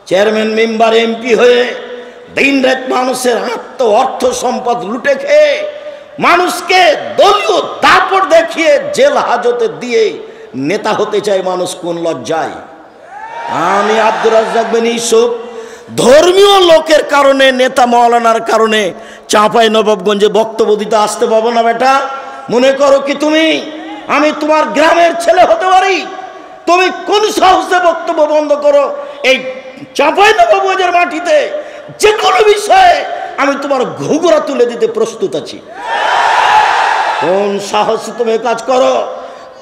Chairman member MP হয়ে দিন রাত মানুষের আত্ম অর্থ সম্পদ লুটে খেয়ে মানুষকে দলীয় দাপট দেখিয়ে জেল হাজতে দিয়ে নেতা হতে চায় মানুষ কোন লজ্জায়। আমি আব্দুর রাজ্জাক বিন ইউসুফ ধর্মীয় লোকের কারণে নেতা মাওলানার কারণে চাঁপাইনবাবগঞ্জে বক্তব্য দিতে আসতে পাবো না বেটা? মনে করো কি তুমি আমি তোমার গ্রামের ছেলে হতে পারি? তুমি কোন সাহসে বক্তব্য বন্ধ করো? এই চাঁপাইনবাবগঞ্জের মাটিতে যে কোনো বিষয়ে আমি তোমার ঘুঘুরা তুলে দিতে প্রস্তুত আছি। কোন সাহসে তুমি কাজ করো?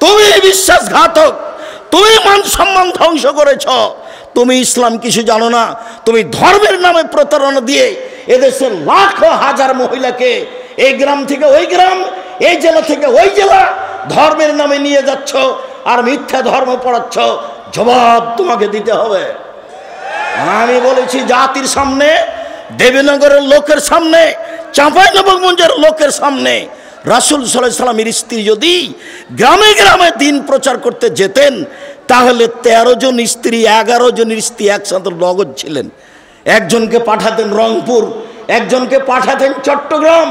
তুমি বিশ্বাসঘাতক, তুমি মান সম্মান ধ্বংস করেছ। তুমি ইসলাম কিছু জানো না। তুমি ধর্মের নামে প্রতারণা দিয়ে এদেশের লাখ হাজার মহিলাকে এই গ্রাম থেকে ওই গ্রাম, এই জেলা থেকে ওই জেলা ধর্মের নামে নিয়ে যাচ্ছ আর মিথ্যা ধর্ম পড়াচ্ছ। জবাব তোমাকে দিতে হবে। আমি বলেছি জাতির সামনে, দেবীনগরের লোকের সামনে, চাঁপাইনবাবগঞ্জের লোকের সামনে, রাসূল সাল্লাল্লাহু আলাইহি সাল্লামের স্ত্রী যদি গ্রামে গ্রামে দিন প্রচার করতে যেতেন তাহলে 13 জন স্ত্রী 11 জনের স্ত্রী একসাথে নগদ ছিলেন। একজনকে পাঠাতেন রংপুর, একজনকে পাঠাতেন চট্টগ্রাম,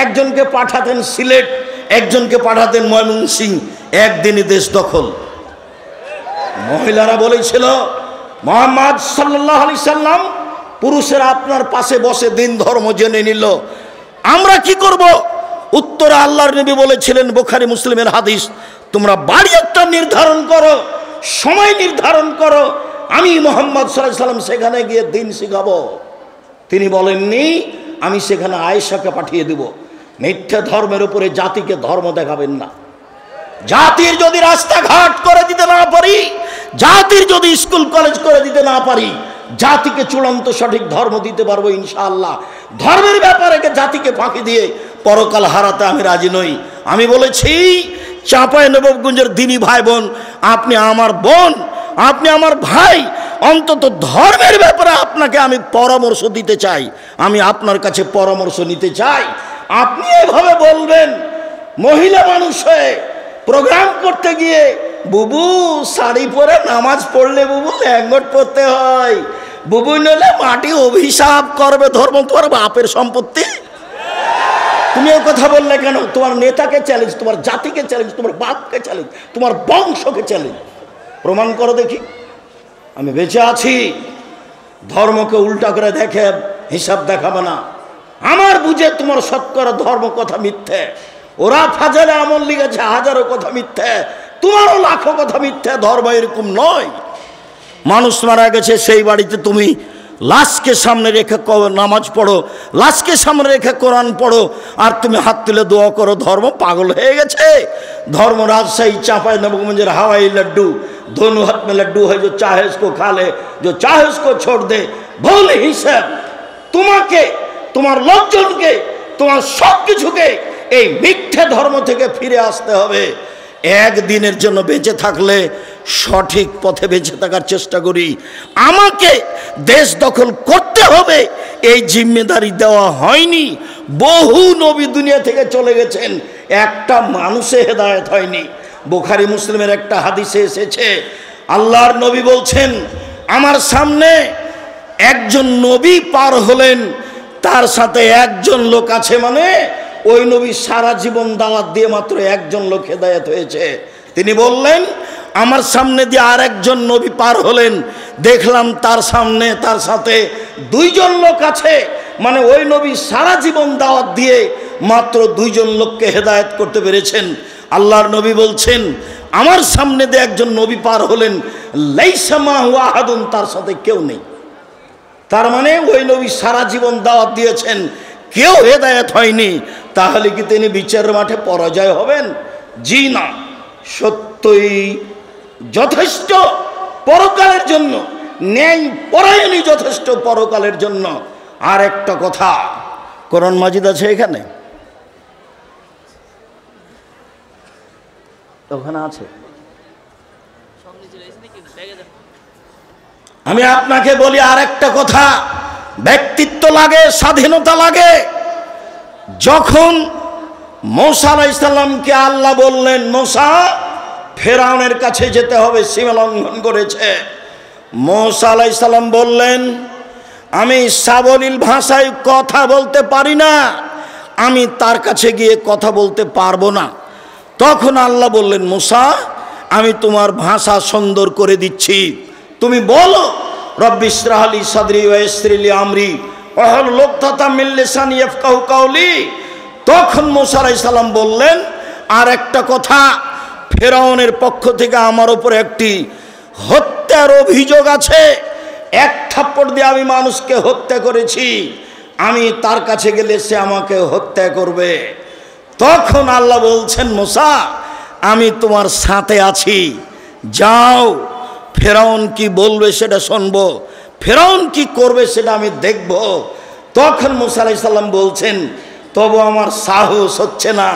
একজনকে পাঠাতেন সিলেট, একজনকে পাঠাতেন ময়মনসিংহ। একদিনই দেশ দখল। মহিলারা বলেছিল মুহাম্মদ সাল্লাল্লাহু আলাইহি সাল্লাম পুরুষেরা আপনার পাশে বসে দিন ধর্ম জেনে নিল, আমরা কি করব? উত্তরে আল্লাহর নবী বলেছিলেন, বুখারী মুসলিমের হাদিস, তোমরা বাড়ি একটা নির্ধারণ করো, সময় নির্ধারণ করো, আমি মুহাম্মদ সাল্লাল্লাহু আলাইহি সাল্লাম সেখানে গিয়ে দিন শিখাবো। তিনি বলেননি আমি সেখানে আয়েশাকে পাঠিয়ে দেব। মিথ্যা ধর্মের উপরে জাতিকে ধর্ম দেখাবেন না। জাতির যদি রাস্তাঘাট করে দিতে না পারি, জাতির যদি স্কুল কলেজ করে দিতে না পারি, জাতিকে চূড়ান্ত সঠিক ধর্ম দিতে পারবো ইনশাআল্লাহ। ধর্মের ব্যাপারে জাতিকে ফাঁকি দিয়ে পরকাল হারাতে আমি রাজি নই। আমি বলেছি চাঁপাইনবাবগঞ্জের দিনী ভাই বোন, আপনি আমার বোন, আপনি আমার ভাই, অন্তত ধর্মের ব্যাপারে আপনাকে আমি পরামর্শ দিতে চাই, আমি আপনার কাছে পরামর্শ নিতে চাই। আপনি এভাবে বলবেন মহিলা মানুষ হয়ে প্রোগ্রাম করতে গিয়ে, বুবু শাড়ি পরে নামাজ পড়লে বুবু ল্যাঙ্গট পরতে হয়, বুবু নইলে মাটি অভিশাপ করবে, ধর্ম তোমার বাপের সম্পত্তি। তুমি ও কথা বললে কেন? তোমার নেতাকে চ্যালেঞ্জ, তোমার জাতিকে চ্যালেঞ্জ, তোমার বাপকে চ্যালেঞ্জ, তোমার বংশকে চ্যালেঞ্জ। প্রমাণ করো দেখি আমি বেঁচে আছি। ধর্মকে উল্টা করে দেখে হিসাব দেখাবে না। আমার বুঝে তোমার শতকরা ধর্ম কথা মিথ্যে। ওরা ফাজালে আমল লিখেছে হাজারো কথা মিথ্যে, তোমারও লাখো কথা মিথ্যে। ধর্ম এরকম নয়। মানুষ মারা গেছে সেই বাড়িতে তুমি লাশকে সামনে রেখে নামাজ পড়ো, লাশকে সামনে রেখে কোরআন পড়ো, আর তুমি হাত তুলে দোয়া করো। ধর্ম পাগল হয়ে গেছে। ধর্ম রাজশাহী चांपाइनबाबगंज हवाई लड्डू, दोनों हाथ में लड्डू है, जो चाहे उसको खा ले, जो चाहे उसको छोड़ दे। भूल हिसाब তোমাকে, তোমার লোকজনকে, তোমার সব কিছুকে এই মিথ্যে ধর্ম থেকে ফিরে আসতে হবে। একদিনের জন্য বেঁচে থাকলে সঠিক পথে বেঁচে থাকার চেষ্টা করি। আমাকে দেশ দখল করতে হবে এই জিম্মেদারি দেওয়া হয়নি। বহু নবী দুনিয়া থেকে চলে গেছেন, একটা মানুষে হেদায়েত হয়নি। বুখারী মুসলিমের একটা হাদিসে এসেছে, আল্লাহর নবী বলছেন, আমার সামনে একজন নবী পার হলেন, তার সাথে একজন লোক আছে, মানে ওই নবী সারা জীবন দাওয়াত দিয়ে মাত্র একজন লোক হেদায়েত হয়েছে। তিনি বললেন, আমার সামনে দিয়ে আর একজন নবী পার হলেন, দেখলাম তার সামনে তার সাথে দুইজন লোক আছে, মানে ওই নবী সারা জীবন দাওয়াত দিয়ে মাত্র দুইজন লোককে হেদায়েত করতে পেরেছেন। আল্লাহর নবী বলছেন, আমার সামনে দিয়ে একজন নবী পার হলেন, লাইসা মাহু আহাদুন, তার সাথে কেউ নেই। তার মানে ওই নবী সারা জীবন দাওয়াত দিয়েছেন, কেউ হেদায়েত হয়নি। তাহলে কি তিনি বিচারের মাঠে পরাজয় হবেন? জি না, সত্যই যথেষ্ট পরকালের জন্য, ন্যায় পরায়ণই যথেষ্ট পরকালের জন্য। আর একটা কথা, কোরআন মাজিদ আছে এখানে, ওখানে আছে। আমি আপনাকে বলি আর একটা কথা, ব্যক্তিত্ব লাগে, স্বাধীনতা লাগে। যখন মূসা আলাইহিস সালামকে আল্লাহ বললেন, মূসা ফেরাউনের কাছে যেতে হবে, সীমা লঙ্ঘন করেছে। মুসা আলাইহিস সালাম বললেন, আমি সাবলীল ভাষায় কথা বলতে পারি না, আমি তার কাছে গিয়ে কথা বলতে পারবো না। তখন আল্লাহ বললেন, মুসা, আমি তোমার ভাষা সুন্দর করে দিচ্ছি, তুমি বলো, রব্বি ইশরাহ লি সাদরি ওয়া ইয়াসসির লি আমরি ওয়াহলুল উকদাতাম মিন লিসানি ইয়াফকাহু কাওলি। তখন মুসা আলাইহিস সালাম বললেন, আর একটা কথা, ফেরাউনের পক্ষ থেকে আমার উপরে একটি হত্যার অভিযোগ আছে, এক থাপ্পড় দিয়ে আমি মানুষকে হত্যা করেছি, আমি তার কাছে গেলে সে আমাকে হত্যা করবে। তখন আল্লাহ বলছেন, মুসা, আমি তোমার সাথে আছি, যাও, ফেরাউন কি বলবে সেটা শুনবো, ফেরাউন কি করবে সেটা আমি দেখব। তখন মুসা আলাইহিস সালাম বলছেন, তবু আমার সাহস হচ্ছে না,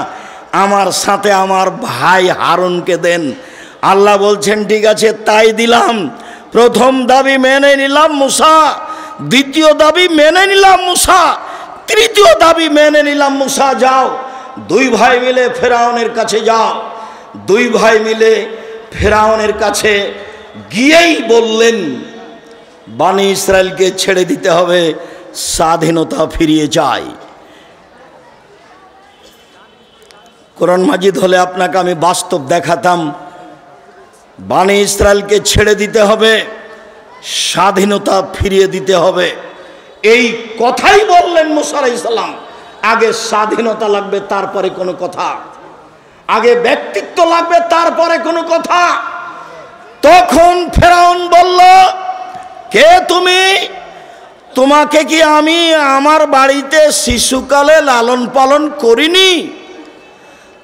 আমার সাথে আমার ভাই হারুনকে দেন। আল্লাহ বলছেন, ঠিক আছে, তাই দিলাম। প্রথম দাবি মেনে নিলাম মুসা, দ্বিতীয় দাবি মেনে নিলাম মুসা, তৃতীয় দাবি মেনে নিলাম মুসা, যাও, দুই ভাই মিলে ফেরাউনের কাছে যাও। দুই ভাই মিলে ফেরাউনের কাছে গিয়েই বললেন, বনি ইসরায়েলকে ছেড়ে দিতে হবে, স্বাধীনতা ফিরিয়ে চাই। কোরআন মাজিদ হলে আপনাকে আমি বাস্তব দেখাতাম, বনি ইসরায়েলকে ছেড়ে দিতে হবে, স্বাধীনতা ফিরিয়ে দিতে হবে, এই কথাই বললেন মুসা আলাইহিস সালাম। আগে স্বাধীনতা লাগবে, তারপরে কোনো কথা, আগে ব্যক্তিত্ব লাগবে, তারপরে কোনো কথা। তখন ফেরাউন বলল, কে তুমি? তোমাকে কি আমি আমার বাড়িতে শিশুকালে লালন পালন করিনি?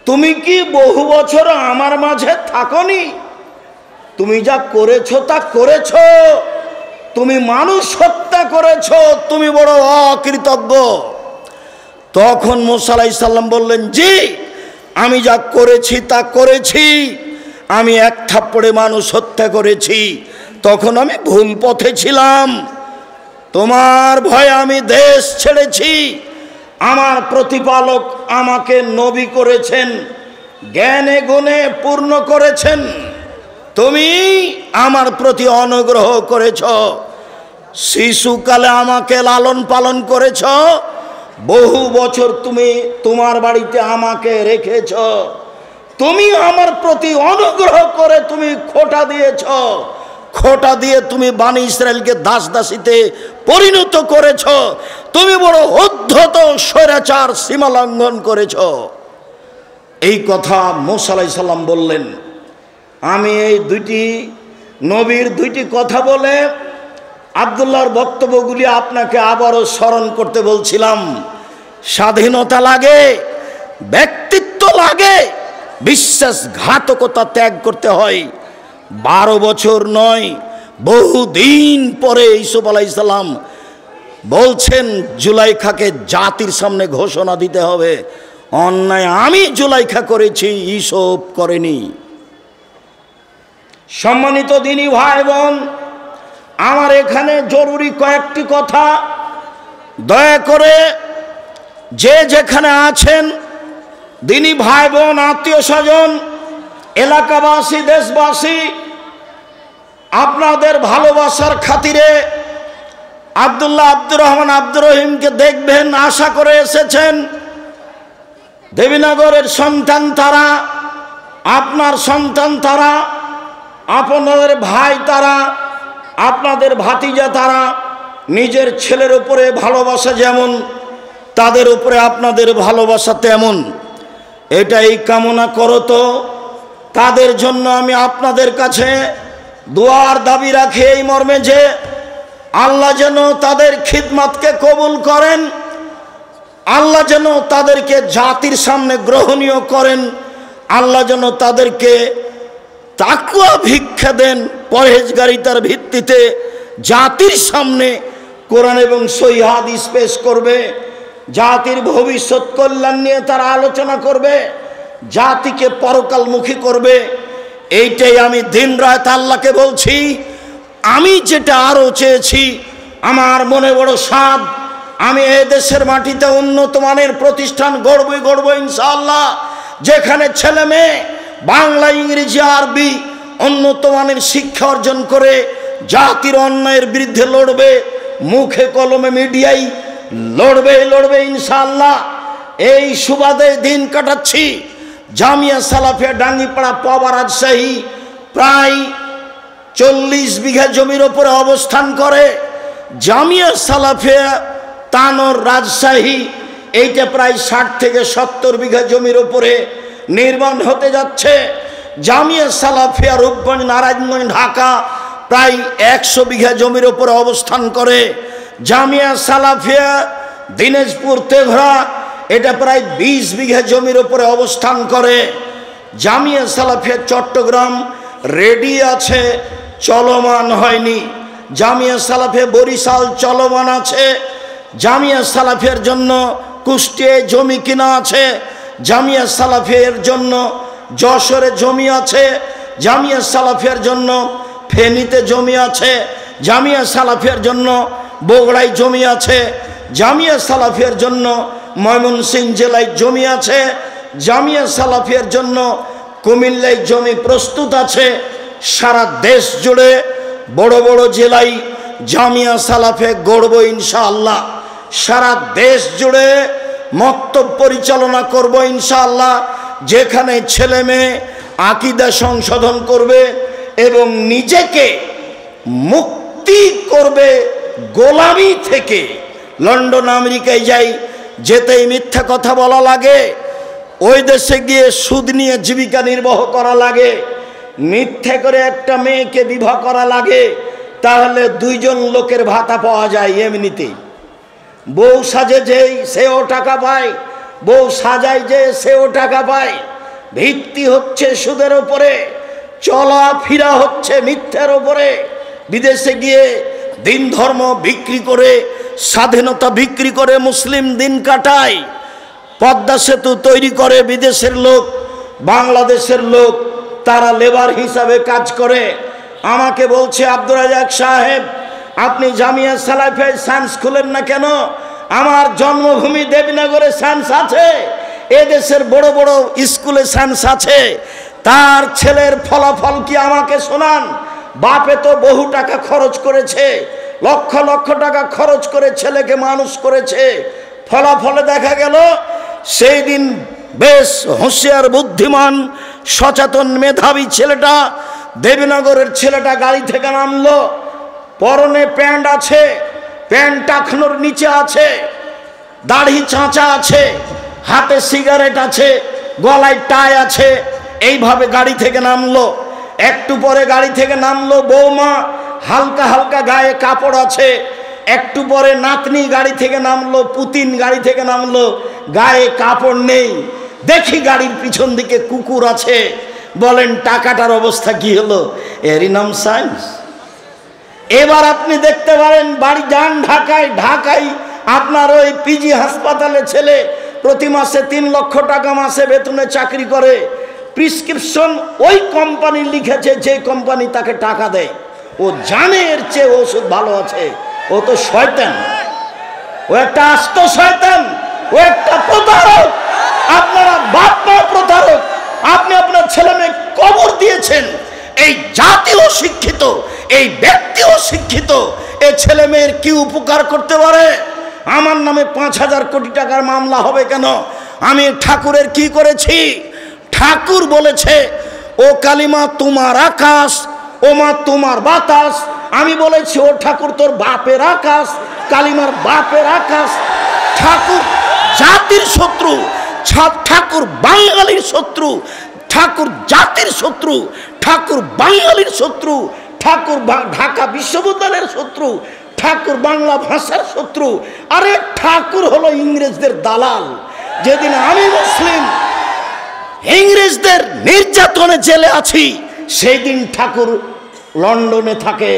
তুমি কি বহু বছর আমার মাঝে থাকনি? তুমি যা করেছো তা করেছো, তুমি মানুষ হত্যা করেছো, তুমি বড় অকৃতজ্ঞ। তখন মুসা আলাইহিস সালাম বললেন, জি, আমি যা করেছি তা করেছি, আমি এক থাপ্পড়ে মানুষ হত্যা করেছি, তখন আমি ভুল পথে ছিলাম, তোমার ভয়ে আমি দেশ ছেড়েছি, আমার প্রতিপালক আমাকে নবী করেছেন, জ্ঞানে গুণে পূর্ণ করেছেন, তুমি আমার প্রতি অনুগ্রহ করেছ, শিশুকালে আমাকে লালন পালন করেছ, বহু বছর তুমি তোমার বাড়িতে আমাকে রেখেছ, তুমি আমার প্রতি অনুগ্রহ করে তুমি খোঁটা দিয়েছ, খোঁটা দিয়ে তুমি বনি ইসরায়েলকে দাস দাসীতে পরিণত করেছ, তুমি বড় উদ্ধত স্বৈরাচার সীমা লঙ্ঘন করেছ। এই কথা মুসা আলাইহিস সালাম বললেন। আমি এই দুইটি নবীর দুইটি কথা বলে আব্দুল্লাহর বক্তব্যগুলি আপনাকে আবারও স্মরণ করতে বলছিলাম। স্বাধীনতা লাগে, ব্যক্তিত্ব লাগে, বিশ্বাসঘাতকতা ত্যাগ করতে হয়। 12 বছর নয়, বহুদিন পরে ইউসুফ আলাইহিস সালাম বলছেন, জুলাইখাকে জাতির সামনে ঘোষণা দিতে হবে, অন্যায় আমি জুলাইখা করেছি, ইউসুফ করেনি। সম্মানিত দিনী ভাই বোন, আমার এখানে জরুরি কয়েকটি কথা, দয়া করে যে যেখানে আছেন দিনী ভাই বোন, আত্মীয় স্বজন, এলাকাবাসী, দেশবাসী, আপনাদের ভালোবাসার খাতিরে আব্দুল্লাহ আব্দুর রহমান আব্দুর রহিমকে দেখবেন আশা করে এসেছেন। দেবীনগরের সন্তান তারা, আপনার সন্তান তারা, আপনাদের ভাই তারা, আপনাদের ভাতিজা তারা। নিজের ছেলের উপরে ভালোবাসা যেমন, তাদের উপরে আপনাদের ভালোবাসা তেমন। এটাই কামনা করো তো তাদের জন্য আমি আপনাদের কাছে দোয়ার দাবি রাখি এই মর্মে যে আল্লাহ যেন তাদের খিদমতকে কবুল করেন, আল্লাহ যেন তাদেরকে জাতির সামনে গ্রহণীয় করেন, আল্লাহ যেন তাদেরকে তাকওয়া ভিক্ষা দেন, পরহেজগারিতার ভিত্তিতে জাতির সামনে কোরআন এবং সহিহ হাদিস পেশ করবে, জাতির ভবিষ্যৎ কল্যাণ নিয়ে তারা আলোচনা করবে, জাতিকে পরকালমুখী করবে। এইটাই আমি দিনরাত আল্লাহকে বলছি। আমি যেটা আরও চেয়েছি, আমার মনে বড় সাধ, আমি এ দেশের মাটিতে উন্নত মানের প্রতিষ্ঠান গড়বই ইনশাআল্লাহ, যেখানে ছেলে মেয়ে বাংলা, ইংরেজি, আরবি উন্নত মানের শিক্ষা অর্জন করে জাতির অন্যায়ের বিরুদ্ধে লড়বে, মুখে কলমে মিডিয়ায় লড়বে ইনশাআল্লাহ। এই সুবাদে দিন কাটাচ্ছি। জামিয়া সালাফিয়া ডাঙ্গিপাড়া পাওয়া রাজশাহী প্রায় 40 বিঘা জমির ওপরে অবস্থান করে। জামিয়া সালাফিয়া তানোর রাজশাহী এইটা প্রায় 60 থেকে 70 বিঘা জমির ওপরে নির্মাণ হতে যাচ্ছে। জামিয়া সালাফিয়া রূপগঞ্জ নারায়ণগঞ্জ ঢাকা প্রায় 100 বিঘা জমির ওপরে অবস্থান করে। জামিয়া সালাফিয়া দিনাজপুর তেঘরা এটা প্রায় 20 বিঘা জমির ওপরে অবস্থান করে। জামিয়া সালাফিয়া চট্টগ্রাম রেডি আছে, চলমান হয়নি। জামিয়া সালাফিয়া বরিশাল চলমান আছে। জামিয়া সালাফিয়ার জন্য কুষ্টিয়ায় জমি কিনা আছে। জামিয়া সালাফিয়ার জন্য যশোরে জমি আছে। জামিয়া সালাফিয়ার জন্য ফেনীতে জমি আছে। জামিয়া সালাফিয়ার জন্য বগুড়ায় জমি আছে। জামিয়া সালাফিয়ার জন্য ময়মনসিংহ জেলায় জমি আছে। জামিয়া সালাফিয়ার জন্য কুমিল্লায় জমি প্রস্তুত আছে। সারা দেশ জুড়ে বড় বড় জেলায় জামিয়া সালাফিয়া গড়ব ইনশাআল্লাহ। সারা দেশ জুড়ে মক্তব পরিচালনা করব ইনশাআল্লাহ। যেখানে ছেলে মেয়ে আকীদা সংশোধন করবে এবং নিজেকে মুক্তি করবে গোলামি থেকে। লন্ডন আমেরিকায় যাই, যেতেই মিথ্যা কথা বলা লাগে, ওই দেশে গিয়ে সুদ নিয়ে জীবিকা নির্বাহ করা লাগে, মিথ্যে করে একটা মেয়েকে বিবাহ করা লাগে, তাহলে 2 জন লোকের ভাতা পাওয়া যায় এমনিতেই। বউ সাজে যেই সেও টাকা পায়, বউ সাজায় যে সেও টাকা পায়। ভিত্তি হচ্ছে সুদের উপরে, চলাফেরা হচ্ছে মিথ্যার উপরে। বিদেশে গিয়ে দিন ধর্ম বিক্রি করে, স্বাধীনতা বিক্রি করে মুসলিম দিন কাটায়। পদ্মা সেতু তৈরি করে বিদেশের লোক, বাংলাদেশের লোক তারা লেবার হিসাবে কাজ করে। আমাকে বলছে আব্দুর রাজ্জাক সাহেব, আপনি জামিয়া সালাফিয়ায় সায়েন্স খুলেন না কেন? আমার জন্মভূমি দেবীনগরে সায়েন্স আছে, এদেশের বড় বড় স্কুলে সায়েন্স আছে। তার ছেলের ফলাফল কি আমাকে শোনান। বাপে তো বহু টাকা খরচ করেছে, লক্ষ লক্ষ টাকা খরচ করে ছেলেকে মানুষ করেছে। ফলাফলে দেখা গেল সেই দিন বেশ হুঁশিয়ার বুদ্ধিমান সচেতন মেধাবী ছেলেটা, দেবীনগরের ছেলেটা গাড়ি থেকে নামলো, পরনে প্যান্ট আছে, প্যান্ট টাকনোর নিচে আছে, দাড়ি চাঁচা আছে, হাতে সিগারেট আছে, গলায় টাই আছে, এইভাবে গাড়ি থেকে নামলো। একটু পরে গাড়ি থেকে নামলো বৌমা, হালকা হালকা গায়ে কাপড় আছে। একটু পরে নাতনি গাড়ি থেকে নামলো, পুতিন গাড়ি থেকে নামলো, গায়ে কাপড় নেই। দেখি গাড়ির পিছন দিকে কুকুর আছে। বলেন টাকাটার অবস্থা কি হলো? এরই নাম সায়েন্স। এবার আপনি দেখতে পারেন, বাড়ি যান ঢাকায়, ঢাকায় আপনার ওই পিজি হাসপাতালে ছেলে প্রতি মাসে 3 লক্ষ টাকা মাসে বেতনে চাকরি করে। প্রিসক্রিপশন ওই কোম্পানি লিখেছে যে কোম্পানি তাকে টাকা দেয়। ও জানে এর চেয়ে ওষুধ ভালো আছে। ও তো শয়তান, ও একটা আস্ত শয়তান, ও একটা প্রতারক। আপনারা বাপ মা প্রতারক। আপনি আপনার ছেলে মেয়ে কবর দিয়েছেন। এই জাতিও শিক্ষিত, এই ব্যক্তিও শিক্ষিত। এই ছেলে মেয়ের কি উপকার করতে পারে? আমার নামে 5,000 কোটি টাকার মামলা হবে কেন? আমি ঠাকুরের কি করেছি? ঠাকুর বলেছে, ও কালিমা তোমার আকাশ, ও মা তোমার বাতাস। আমি বলেছি, ও ঠাকুর তোর বাপের আকাশ, কালিমার বাপের আকাশ। ঠাকুর জাতির শত্রু, ঠাকুর বাঙালির শত্রু, ঠাকুর জাতির শত্রু, ঠাকুর বাঙালির শত্রু, ঠাকুর ঢাকা বিশ্ববিদ্যালয়ের শত্রু, ঠাকুর বাংলা ভাষার শত্রু। আরে ঠাকুর হলো ইংরেজদের দালাল। যেদিন আমি মুসলিম ইংরেজদের নির্যাতনে জেলে আছি, সেই দিন ঠাকুর লন্ডনে থাকে।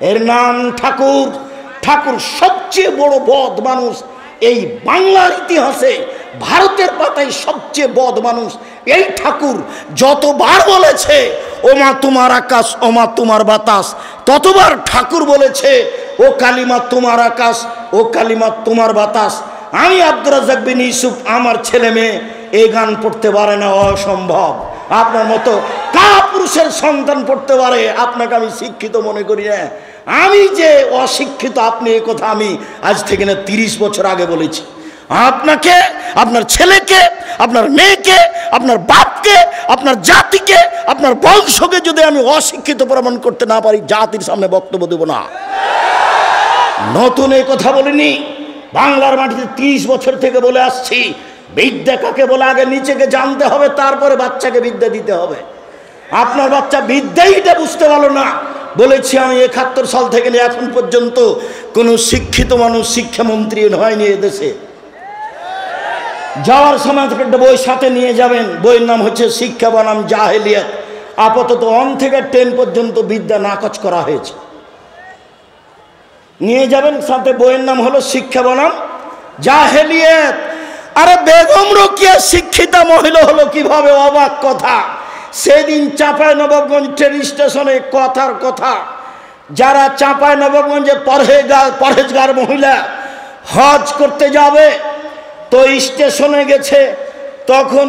এর নাম ঠাকুর। ঠাকুর সবচেয়ে বড় বদ মানুষ এই বাংলার ইতিহাসে, ভারতের পাতায় সবচেয়ে বদ মানুষ এই ঠাকুর। যতবার বলেছে ও মা তোমার আকাশ, ও মা তোমার বাতাস, ততবার ঠাকুর বলেছে ও কালিমা তোমার আকাশ, ও কালিমা তোমার বাতাস। আমি আব্দুর রাজ্জাক বিন ইউসুফ, আমার ছেলে মেয়ে এই গান পড়তে পারে না, অসম্ভব। আপনার মতো কাপুরুষ পুরুষের সন্তান পড়তে পারে, আপনাকে আমি শিক্ষিত মনে করি না। আমি যে অশিক্ষিত আপনি এই কথা আমি আজ থেকে না 30 বছর আগে বলেছি। আপনাকে, আপনার ছেলেকে, আপনার মেয়েকে, আপনার বাপকে, আপনার জাতিকে, আপনার বংশকে যদি আমি অশিক্ষিত প্রমাণ করতে না পারি, জাতির সামনে বক্তব্য দেব না। নতুন এই কথা বলিনি, বাংলার মাটিতে 30 বছর থেকে বলে আসছি, বিদ্যা কাকে বলে আগে নিচেকে জানতে হবে, তারপরে বাচ্চাকে বিদ্যা দিতে হবে। আপনার বাচ্চা বিদ্যাই এটা বুঝতে পারলো না। বলেছি আমি 71 সাল থেকে নিয়ে এখন পর্যন্ত কোনো শিক্ষিত মানুষ শিক্ষামন্ত্রী হয়নি এদেশে। যাওয়ার সময় একটা বই সাথে নিয়ে যাবেন, বইয়ের নাম হচ্ছে শিক্ষা বনাম জাহেলিয়াত। আপাতত 1 থেকে 10 পর্যন্ত বিদ্যা নাকচ করা হয়েছে, নিয়ে যাবেন সাথে। বইয়ের নাম হলো শিক্ষা বনাম জাহেলিয়াত। আরে বেগম রোকেয়া শিক্ষিতা মহিলা হলো কিভাবে? অবাক কথা। সেদিন চাঁপাইনবাবগঞ্জ ট্রেন স্টেশনে কথার কথা, যারা চাঁপাইনবাবগঞ্জে পরহেজগার মহিলা হজ করতে যাবে, তো স্টেশনে গেছে, তখন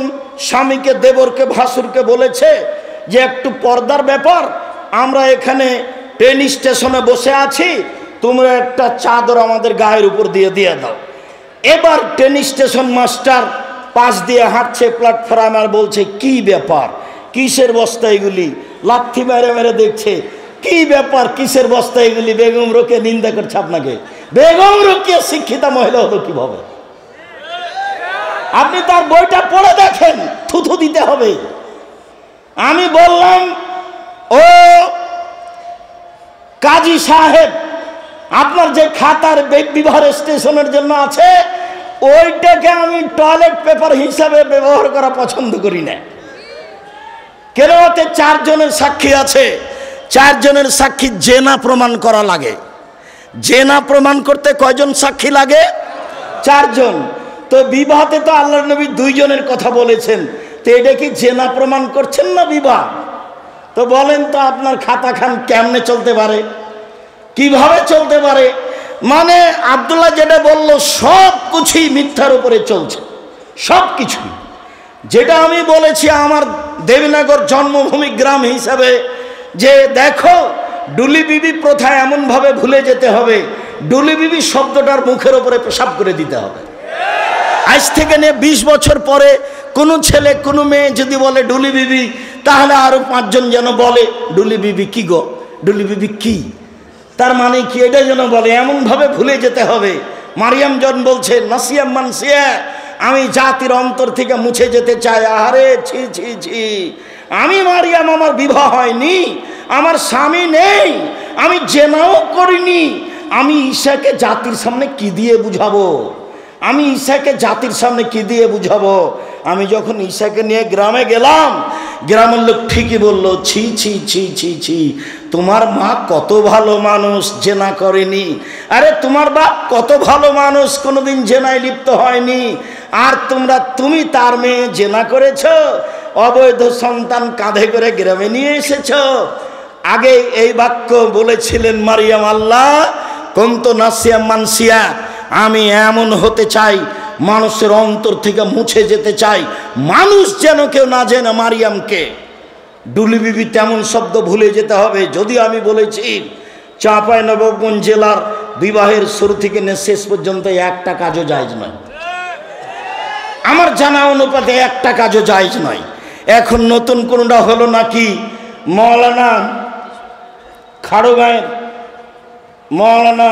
স্বামীকে, দেবরকে, ভাসুরকে বলেছে যে একটু পর্দার ব্যাপার, আমরা এখানে ট্রেন স্টেশনে বসে আছি, তোমরা একটা চাদর আমাদের গায়ের উপর দিয়ে দাও। এবার ট্রেন স্টেশন মাস্টার পাশ দিয়ে হাঁটছে প্ল্যাটফর্মে, আর বলছে কি ব্যাপার, কিসের বস্তা এগুলি? লাথি মেরে মেরে দেখছে কি ব্যাপার, কিসের বস্তা এগুলি? বেগম রোকেয়া নিন্দা করছে আপনাকে। বেগম রোকেয়া শিক্ষিতা মহিলা হলো কিভাবে? আপনি তার বইটা পড়ে দেখেন, থুথু দিতে হবে। আমি বললাম, ও কাজী সাহেব, আপনার যে খাতার বিবাহ স্টেশনের জন্য আছে, ওইটাকে আমি টয়লেট পেপার হিসাবে ব্যবহার করা পছন্দ করি না। কেন? ওতে 4 জনের সাক্ষী আছে, 4 জনের সাক্ষী জেনা প্রমাণ করা লাগে। জেনা প্রমাণ করতে কয়জন সাক্ষী লাগে? 4 জন। তো বিবাহতে তো আল্লাহর নবী 2 জনের কথা বলেছেন, তো এটা কি জেনা প্রমাণ করছেন না বিবাহ? তো বলেন তো আপনার খাতা খান কেমনে চলতে পারে, কিভাবে চলতে পারে? মানে আব্দুল্লাহ যেটা বলল সব কিছুই মিথ্যার উপরে চলছে, সব কিছুই। যেটা আমি বলেছি আমার দেবীনগর জন্মভূমি গ্রাম হিসাবে, যে দেখো ডুলি বিবি প্রথা এমনভাবে ভুলে যেতে হবে, ডুলি বিবি শব্দটার মুখের উপরে পেশাব করে দিতে হবে। আজ থেকে নিয়ে 20 বছর পরে কোনো ছেলে কোনো মেয়ে যদি বলে ডুলি বিবি, তাহলে আরো 5 জন যেন বলে ডুলি বিবি কি গো, ডুলি বিবি কি, তার মানে কি, এটা যেন বলে, এমনভাবে ভুলে যেতে হবে। মারিয়াম জন বলছে নাসিয়াম মানসিয়া, আমি জাতির অন্তর থেকে মুছে যেতে চাই। আরে ছি ছি ছি, আমি মারিয়াম, আমার বিবাহ হয়নি, আমার স্বামী নেই, আমি জেনাও করিনি, আমি ঈশাকে জাতির সামনে কি দিয়ে বুঝাবো? আমি ঈশাকে জাতির সামনে কি দিয়ে বুঝাবো? আমি যখন ঈশাকে নিয়ে গ্রামে গেলাম, গ্রামের লোক ঠিকই বললো, ছি ছি ছি ছি ছি, তোমার মা কত ভালো মানুষ, জেনা করেনি। আরে তোমার বাপ কত ভালো মানুষ, কোনোদিন জেনায় লিপ্ত হয়নি। আর তুমি তার মেয়ে জেনা করেছ, অবৈধ সন্তান কাঁধে করে গ্রামে নিয়ে এসেছ। আগে এই বাক্য বলেছিলেন মারিয়াম, আল্লাহ কুনতু নাসিয়াম মানসিয়া, আমি এমন হতে চাই, মানুষের অন্তর থেকে মুছে যেতে চাই, মানুষ যেন কেউ না জেনে মারিয়ামকে। ডুলি বিবি তেমন শব্দ ভুলে যেতে হবে। যদি আমি বলেছি চাঁপাইনবাবগঞ্জ জেলার বিবাহের শুরু থেকে শেষ পর্যন্ত একটা কাজও জায়েজ নয়, আমার জানা অনুপাতে একটা কাজও জায়েজ নয়। এখন নতুন কোনটা হলো নাকি, মৌলানা খাড়গাঁয়ের মৌলানা,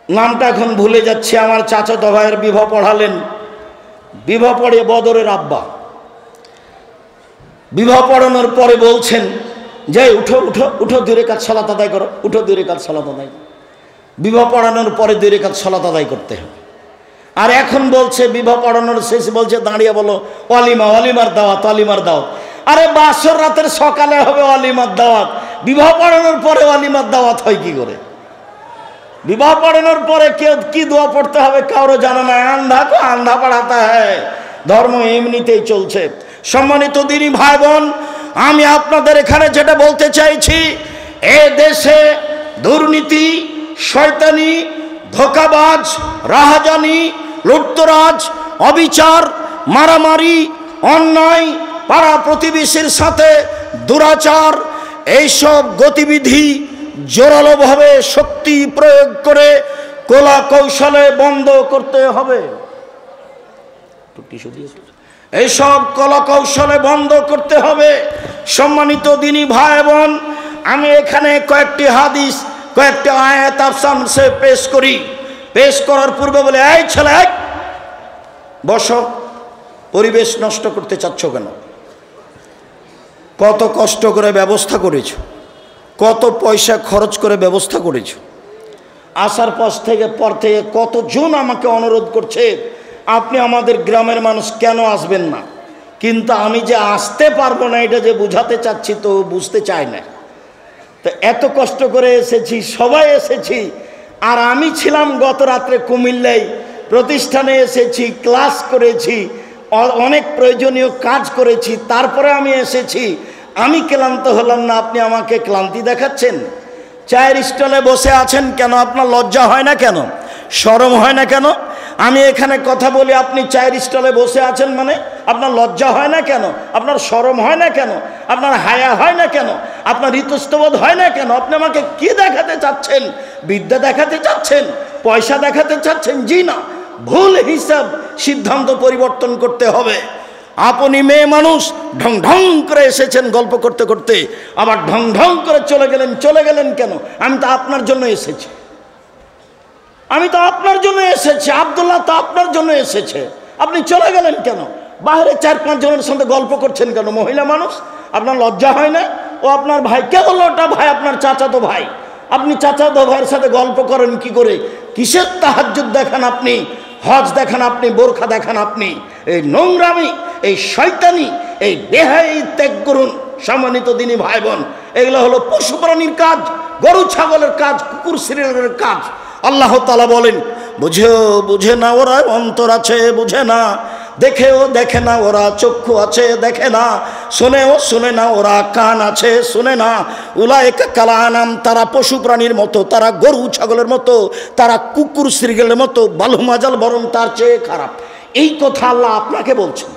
নামটা এখন ভুলে যাচ্ছে, আমার চাচাতো ভাইয়ের বিবাহ পড়ালেন, বিবাহ পড়ে বদরের আব্বা, বিবাহ পড়ানোর পরে বলছেন যে উঠো উঠো উঠো, 2 রাকাত সালাত আদায় করো, উঠো 2 রাকাত সালাত আদায়। বিবাহ পড়ানোর পরে 2 রাকাত সালাত আদায় করতে হবে। আর এখন বলছে বিবাহ পড়ানোর শেষে বলছে দাঁড়িয়ে বলো ওয়ালিমা, ওয়ালিমার দাওয়াত, ওয়ালিমার দাওয়াত। আরে বাসর রাতের সকালে হবে ওয়ালিমার দাওয়াত, বিবাহ পড়ানোর পরে ওয়ালিমার দাওয়াত হয় কি করে? বিবাহ পড়ানোর পরে কেউ কি দোয়া পড়তে হবে কারো জানা নাই, আন্ধা কো আন্ধা পড়াতা হয়। ধর্ম এমনিতেই চলছে। সম্মানিত দিনী ভাই বোন, আমি আপনাদের এখানে যেটা বলতে চাইছি, এ দেশে দুর্নীতি, শয়তানি, ধোঁকাবাজ, রাহাজানি, লুটতরাজ, অবিচার, মারামারি, অন্যায়, পাড়া প্রতিবেশীর সাথে দুরাচার, এইসব গতিবিধি জোরালোভাবে শক্তি প্রয়োগ করে কলা কৌশলে বন্ধ করতে হবে। এইসব কলা কৌশলে বন্ধ করতে হবে। সম্মানিত দিনী ভাই বোন, আমি এখানে কয়েকটি হাদিস, কয়েকটি আয়াত আপনার পেশ করি। পেশ করার পূর্বে বলে, এই ছেলে বসো, পরিবেশ নষ্ট করতে চাচ্ছ কেন? কত কষ্ট করে ব্যবস্থা করেছ, কত পয়সা খরচ করে ব্যবস্থা করেছ। আসার পর থেকে কতজন আমাকে অনুরোধ করছে, আপনি আমাদের গ্রামের মানুষ কেন আসবেন না? কিন্তু আমি যে আসতে পারবো না এটা যে বুঝাতে চাচ্ছি তো বুঝতে চায় না। তো এত কষ্ট করে এসেছি, সবাই এসেছি। আর আমি ছিলাম গত রাত্রে কুমিল্লায়, প্রতিষ্ঠানে এসেছি, ক্লাস করেছি, অনেক প্রয়োজনীয় কাজ করেছি, তারপরে আমি এসেছি। আমি ক্লান্ত হলাম না, আপনি আমাকে ক্লান্তি দেখাচ্ছেন? চায়ের স্টলে বসে আছেন কেন? আপনার লজ্জা হয় না কেন? শরম হয় না কেন? আমি এখানে কথা বলি, আপনি চায়ের স্টলে বসে আছেন, মানে আপনার লজ্জা হয় না কেন? আপনার শরম হয় না কেন? আপনার হায়া হয় না কেন? আপনার ইতস্তবোধ হয় না কেন? আপনি আমাকে কি দেখাতে চাচ্ছেন? বিদ্যা দেখাতে চাচ্ছেন? পয়সা দেখাতে চাচ্ছেন? জি না, ভুল হিসাব, সিদ্ধান্ত পরিবর্তন করতে হবে। আপনি মেয়ে মানুষ, ঢং ঢং করে এসেছেন গল্প করতে করতে, আবার ঢং ঢং করে চলে গেলেন। চলে গেলেন কেন? আমি তো আপনার জন্য এসেছি, আমি তো আপনার জন্য এসেছি। আব্দুল্লাহ তো আপনার জন্য এসেছে, আপনি চলে গেলেন কেন? বাইরে 4-5 জনের সাথে গল্প করছেন কেন? মহিলা মানুষ, আপনার লজ্জা হয় না? ও আপনার ভাই, কে বললো ওটা ভাই? আপনার চাচাতো ভাই। আপনি চাচাতো ভাইয়ের সাথে গল্প করেন কি করে? কিসের তাহাজ্জুদ দেখান আপনি, হজ দেখান আপনি, বোরখা দেখান আপনি? এই নোংরামি, এই শয়তানি, এই বেহাই ত্যাগ করুন। সম্মানিত দিনী ভাই বোন, এগুলো হলো পশু প্রাণীর কাজ, গরু ছাগলের কাজ, কুকুর সিরিয়ালের কাজ। আল্লাহ তাআলা বলেন, বুঝে না ওরা, অন্তর আছে বুঝে না, দেখেও দেখে না ওরা, চক্ষু আছে দেখে না, শোনেও শোনে না ওরা, কান আছে শোনে না। উলাইকা কাল আনাম, তারা পশু প্রাণীর মতো, তারা গরু ছাগলের মতো, তারা কুকুর সিরিয়ালের মতো, বালুমাজাল বরং তার চেয়ে খারাপ। এই কথা আল্লাহ আপনাকে বলছেন।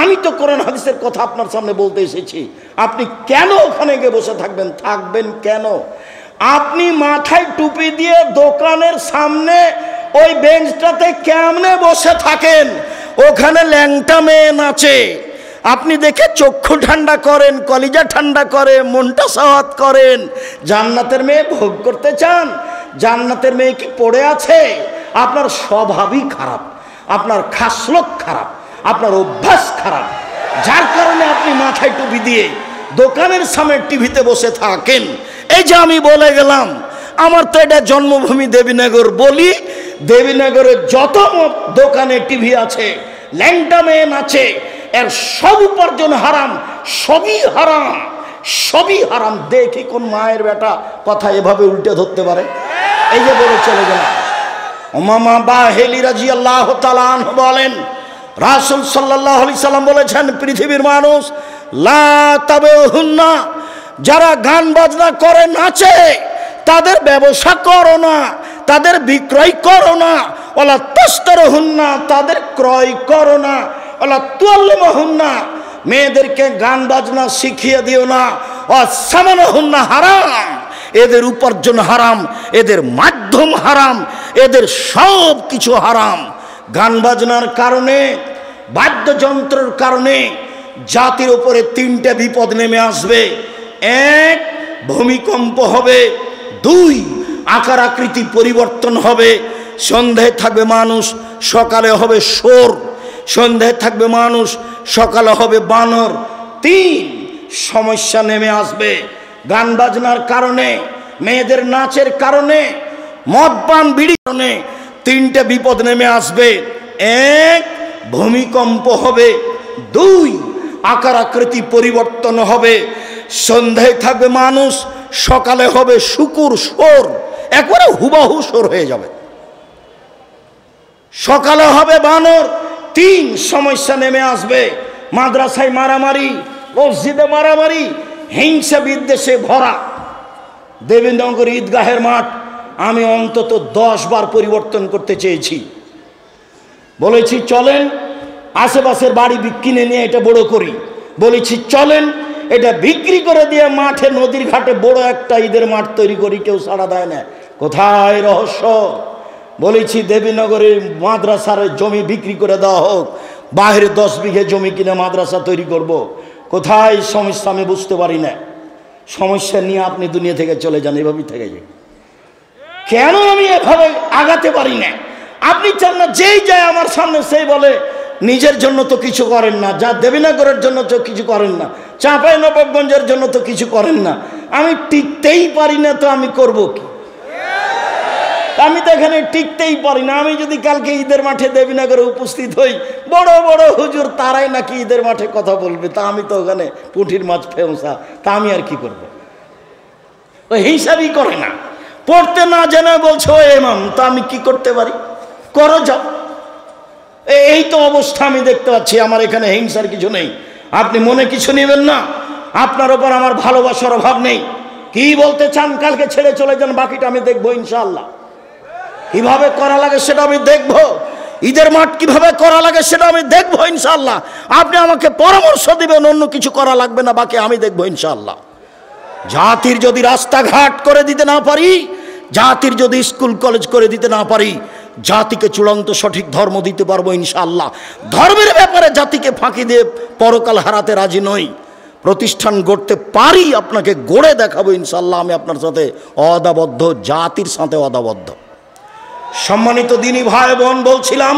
আমি তো কোরআন হাদিসের কথা আপনার সামনে বলতে এসেছি। আপনি কেন ওখানে গিয়ে বসে থাকবেন? থাকবেন কেন? আপনি মাথায় টুপি দিয়ে দোকানের সামনে ওই বেঞ্চটাতে কেমনে বসে থাকেন? ওখানে ল্যাংটা মেয়ে নাচে, আপনি দেখে চক্ষু ঠান্ডা করেন, কলিজা ঠান্ডা করে, মনটা সাওয়াত করেন। জান্নাতের মেয়ে ভোগ করতে চান? জান্নাতের মেয়ে কি পড়ে আছে? আপনার স্বভাবই খারাপ, আপনার খাসলত খারাপ, আপনার অভ্যাস খারাপ, যার কারণে আপনি মাথায় টুপি দিয়ে দোকানের সামনে টিভিতে বসে থাকেন। এই যে আমি বলে গেলাম, আমার তো এটা জন্মভূমি দেবীনগর। বলি, দেবীনগরের যত দোকানে টিভি আছে, ল্যাংটা মেয়ে নাচে, এর সব উপার্জন হারাম, সবই হারাম, সবই হারাম। দেখি কোন মায়ের বেটা কথা এভাবে উল্টে ধরতে পারে। এই যে বলে চলে গেলাম। উমামা বাহেলি রাদিয়াল্লাহু তাআলা আনহু বলেন, রাসূল সাল্লাল্লাহু আলাইহি সাল্লাম বলেছেন, পৃথিবীর মানুষ লা তাবেহুন্না, যারা গান বাজনা করে নাচে, তাদের ব্যবসা করো না, তাদের বিক্রয় করো না। ওয়ালা তাশতারুহুন্না, তাদের ক্রয় করো না। ওয়ালা তুআল্লিমুহুন্না, মেয়েদেরকে গান বাজনা শিখিয়ে দিও না। ওয়াসামানুহুন্না, হারাম, এদের উপার্জন হারাম, এদের মাধ্যম হারাম, এদের সব কিছু হারাম। গান বাজনার কারণে, বাদ্যযন্ত্রের কারণে জাতির উপরে 3টে বিপদ নেমে আসবে। 1, ভূমিকম্প হবে। 2, আকার আকৃতি পরিবর্তন হবে। সন্ধ্যায় থাকবে মানুষ, সকালে হবে শোর। সন্ধ্যায় থাকবে মানুষ, সকালে হবে বানর। 3, সমস্যা নেমে আসবে গান বাজনার কারণে, মেয়েদের নাচের কারণে, মদ পান বিড়ির কারণে। 3টে বিপদ নেমে আসবে। 1, ভূমিকম্প হবে। 2, আকার আকৃতি পরিবর্তন হবে। সন্ধ্যায় থাকবে মানুষ, সকালে হবে শুকুর, শোর, একবারে হুবাহু শোর হয়ে যাবে। সকালে হবে বানর। 3, সমস্যা নেমে আসবে। মাদ্রাসায় মারামারি, মসজিদে মারামারি, হিংসা বিদ্বেষে ভরা। দেবীনগর ঈদগাহের মাঠ আমি অন্তত 10 বার পরিবর্তন করতে চেয়েছি। বলেছি চলেন আশেপাশের বাড়ি কিনে নিয়ে এটা বড় করি। বলেছি চলেন এটা বিক্রি করে দিয়ে মাঠে নদীর ঘাটে বড় একটা ঈদের মাঠ তৈরি করি, কেউ ছাড়া দেয় না। কোথায় রহস্য? বলেছি দেবীনগরে মাদ্রাসার জমি বিক্রি করে দেওয়া হোক, বাইরে 10 বিঘে জমি কিনে মাদ্রাসা তৈরি করব। কোথায় সমস্যা আমি বুঝতে পারি না। সমস্যা নিয়ে আপনি দুনিয়া থেকে চলে যান, এভাবেই থেকে যান। কেন আমি এভাবে আগাতে পারি না? আপনি চান না যেই যায় আমার সামনে সেই বলে নিজের জন্য তো কিছু করেন না, যা দেবীনগরের জন্য তো কিছু করেন না, চাঁপাইনবাবগঞ্জের জন্য তো কিছু করেন না। আমি টিকতেই পারি না, তো আমি করব কি? আমি তো এখানে টিকতেই পারি না। আমি যদি কালকে ঈদের মাঠে দেবীনগরে উপস্থিত হই, বড় বড় হুজুর তারাই নাকি ঈদের মাঠে কথা বলবে, তা আমি তো ওখানে পুঁটির মাছ ফেমসা, তা আমি আর কি করব? ওই হিসাবই করে না, পড়তে না জেনে বলছে ও ইমাম, তা আমি কি করতে পারি? করো যাও। এই তো অবস্থা আমি দেখতে পাচ্ছি। আমার এখানে হিংসার কিছু নেই, আপনি মনে কিছু নেবেন না। আপনার ওপর আমার ভালোবাসার অভাব নেই। কি বলতে চান কালকে ছেড়ে চলে যান, বাকিটা আমি দেখবো ইনশাআল্লাহ। কিভাবে করা লাগে সেটা আমি দেখবো, ঈদের মাঠ কিভাবে করা লাগে সেটা আমি দেখবো ইনশাআল্লাহ। আপনি আমাকে পরামর্শ দিবেন, অন্য কিছু করা লাগবে না, বাকি আমি দেখবো ইনশাআল্লাহ। জাতির যদি রাস্তাঘাট করে দিতে না পারি, জাতির যদি স্কুল কলেজ করে দিতে না পারি, জাতিকে চূড়ান্ত সঠিক ধর্ম দিতে পারবো ইনশাআল্লাহ। ধর্মের ব্যাপারে জাতিকে ফাঁকি দিয়ে পরকাল হারাতে রাজি নই। প্রতিষ্ঠান গড়তে পারি, আপনাকে গড়ে দেখাবো ইনশাআল্লাহ। আমি আপনার সাথে অদাবদ্ধ, জাতির সাথে অদাবদ্ধ। সম্মানিত দিনী ভাই বোন, বলছিলাম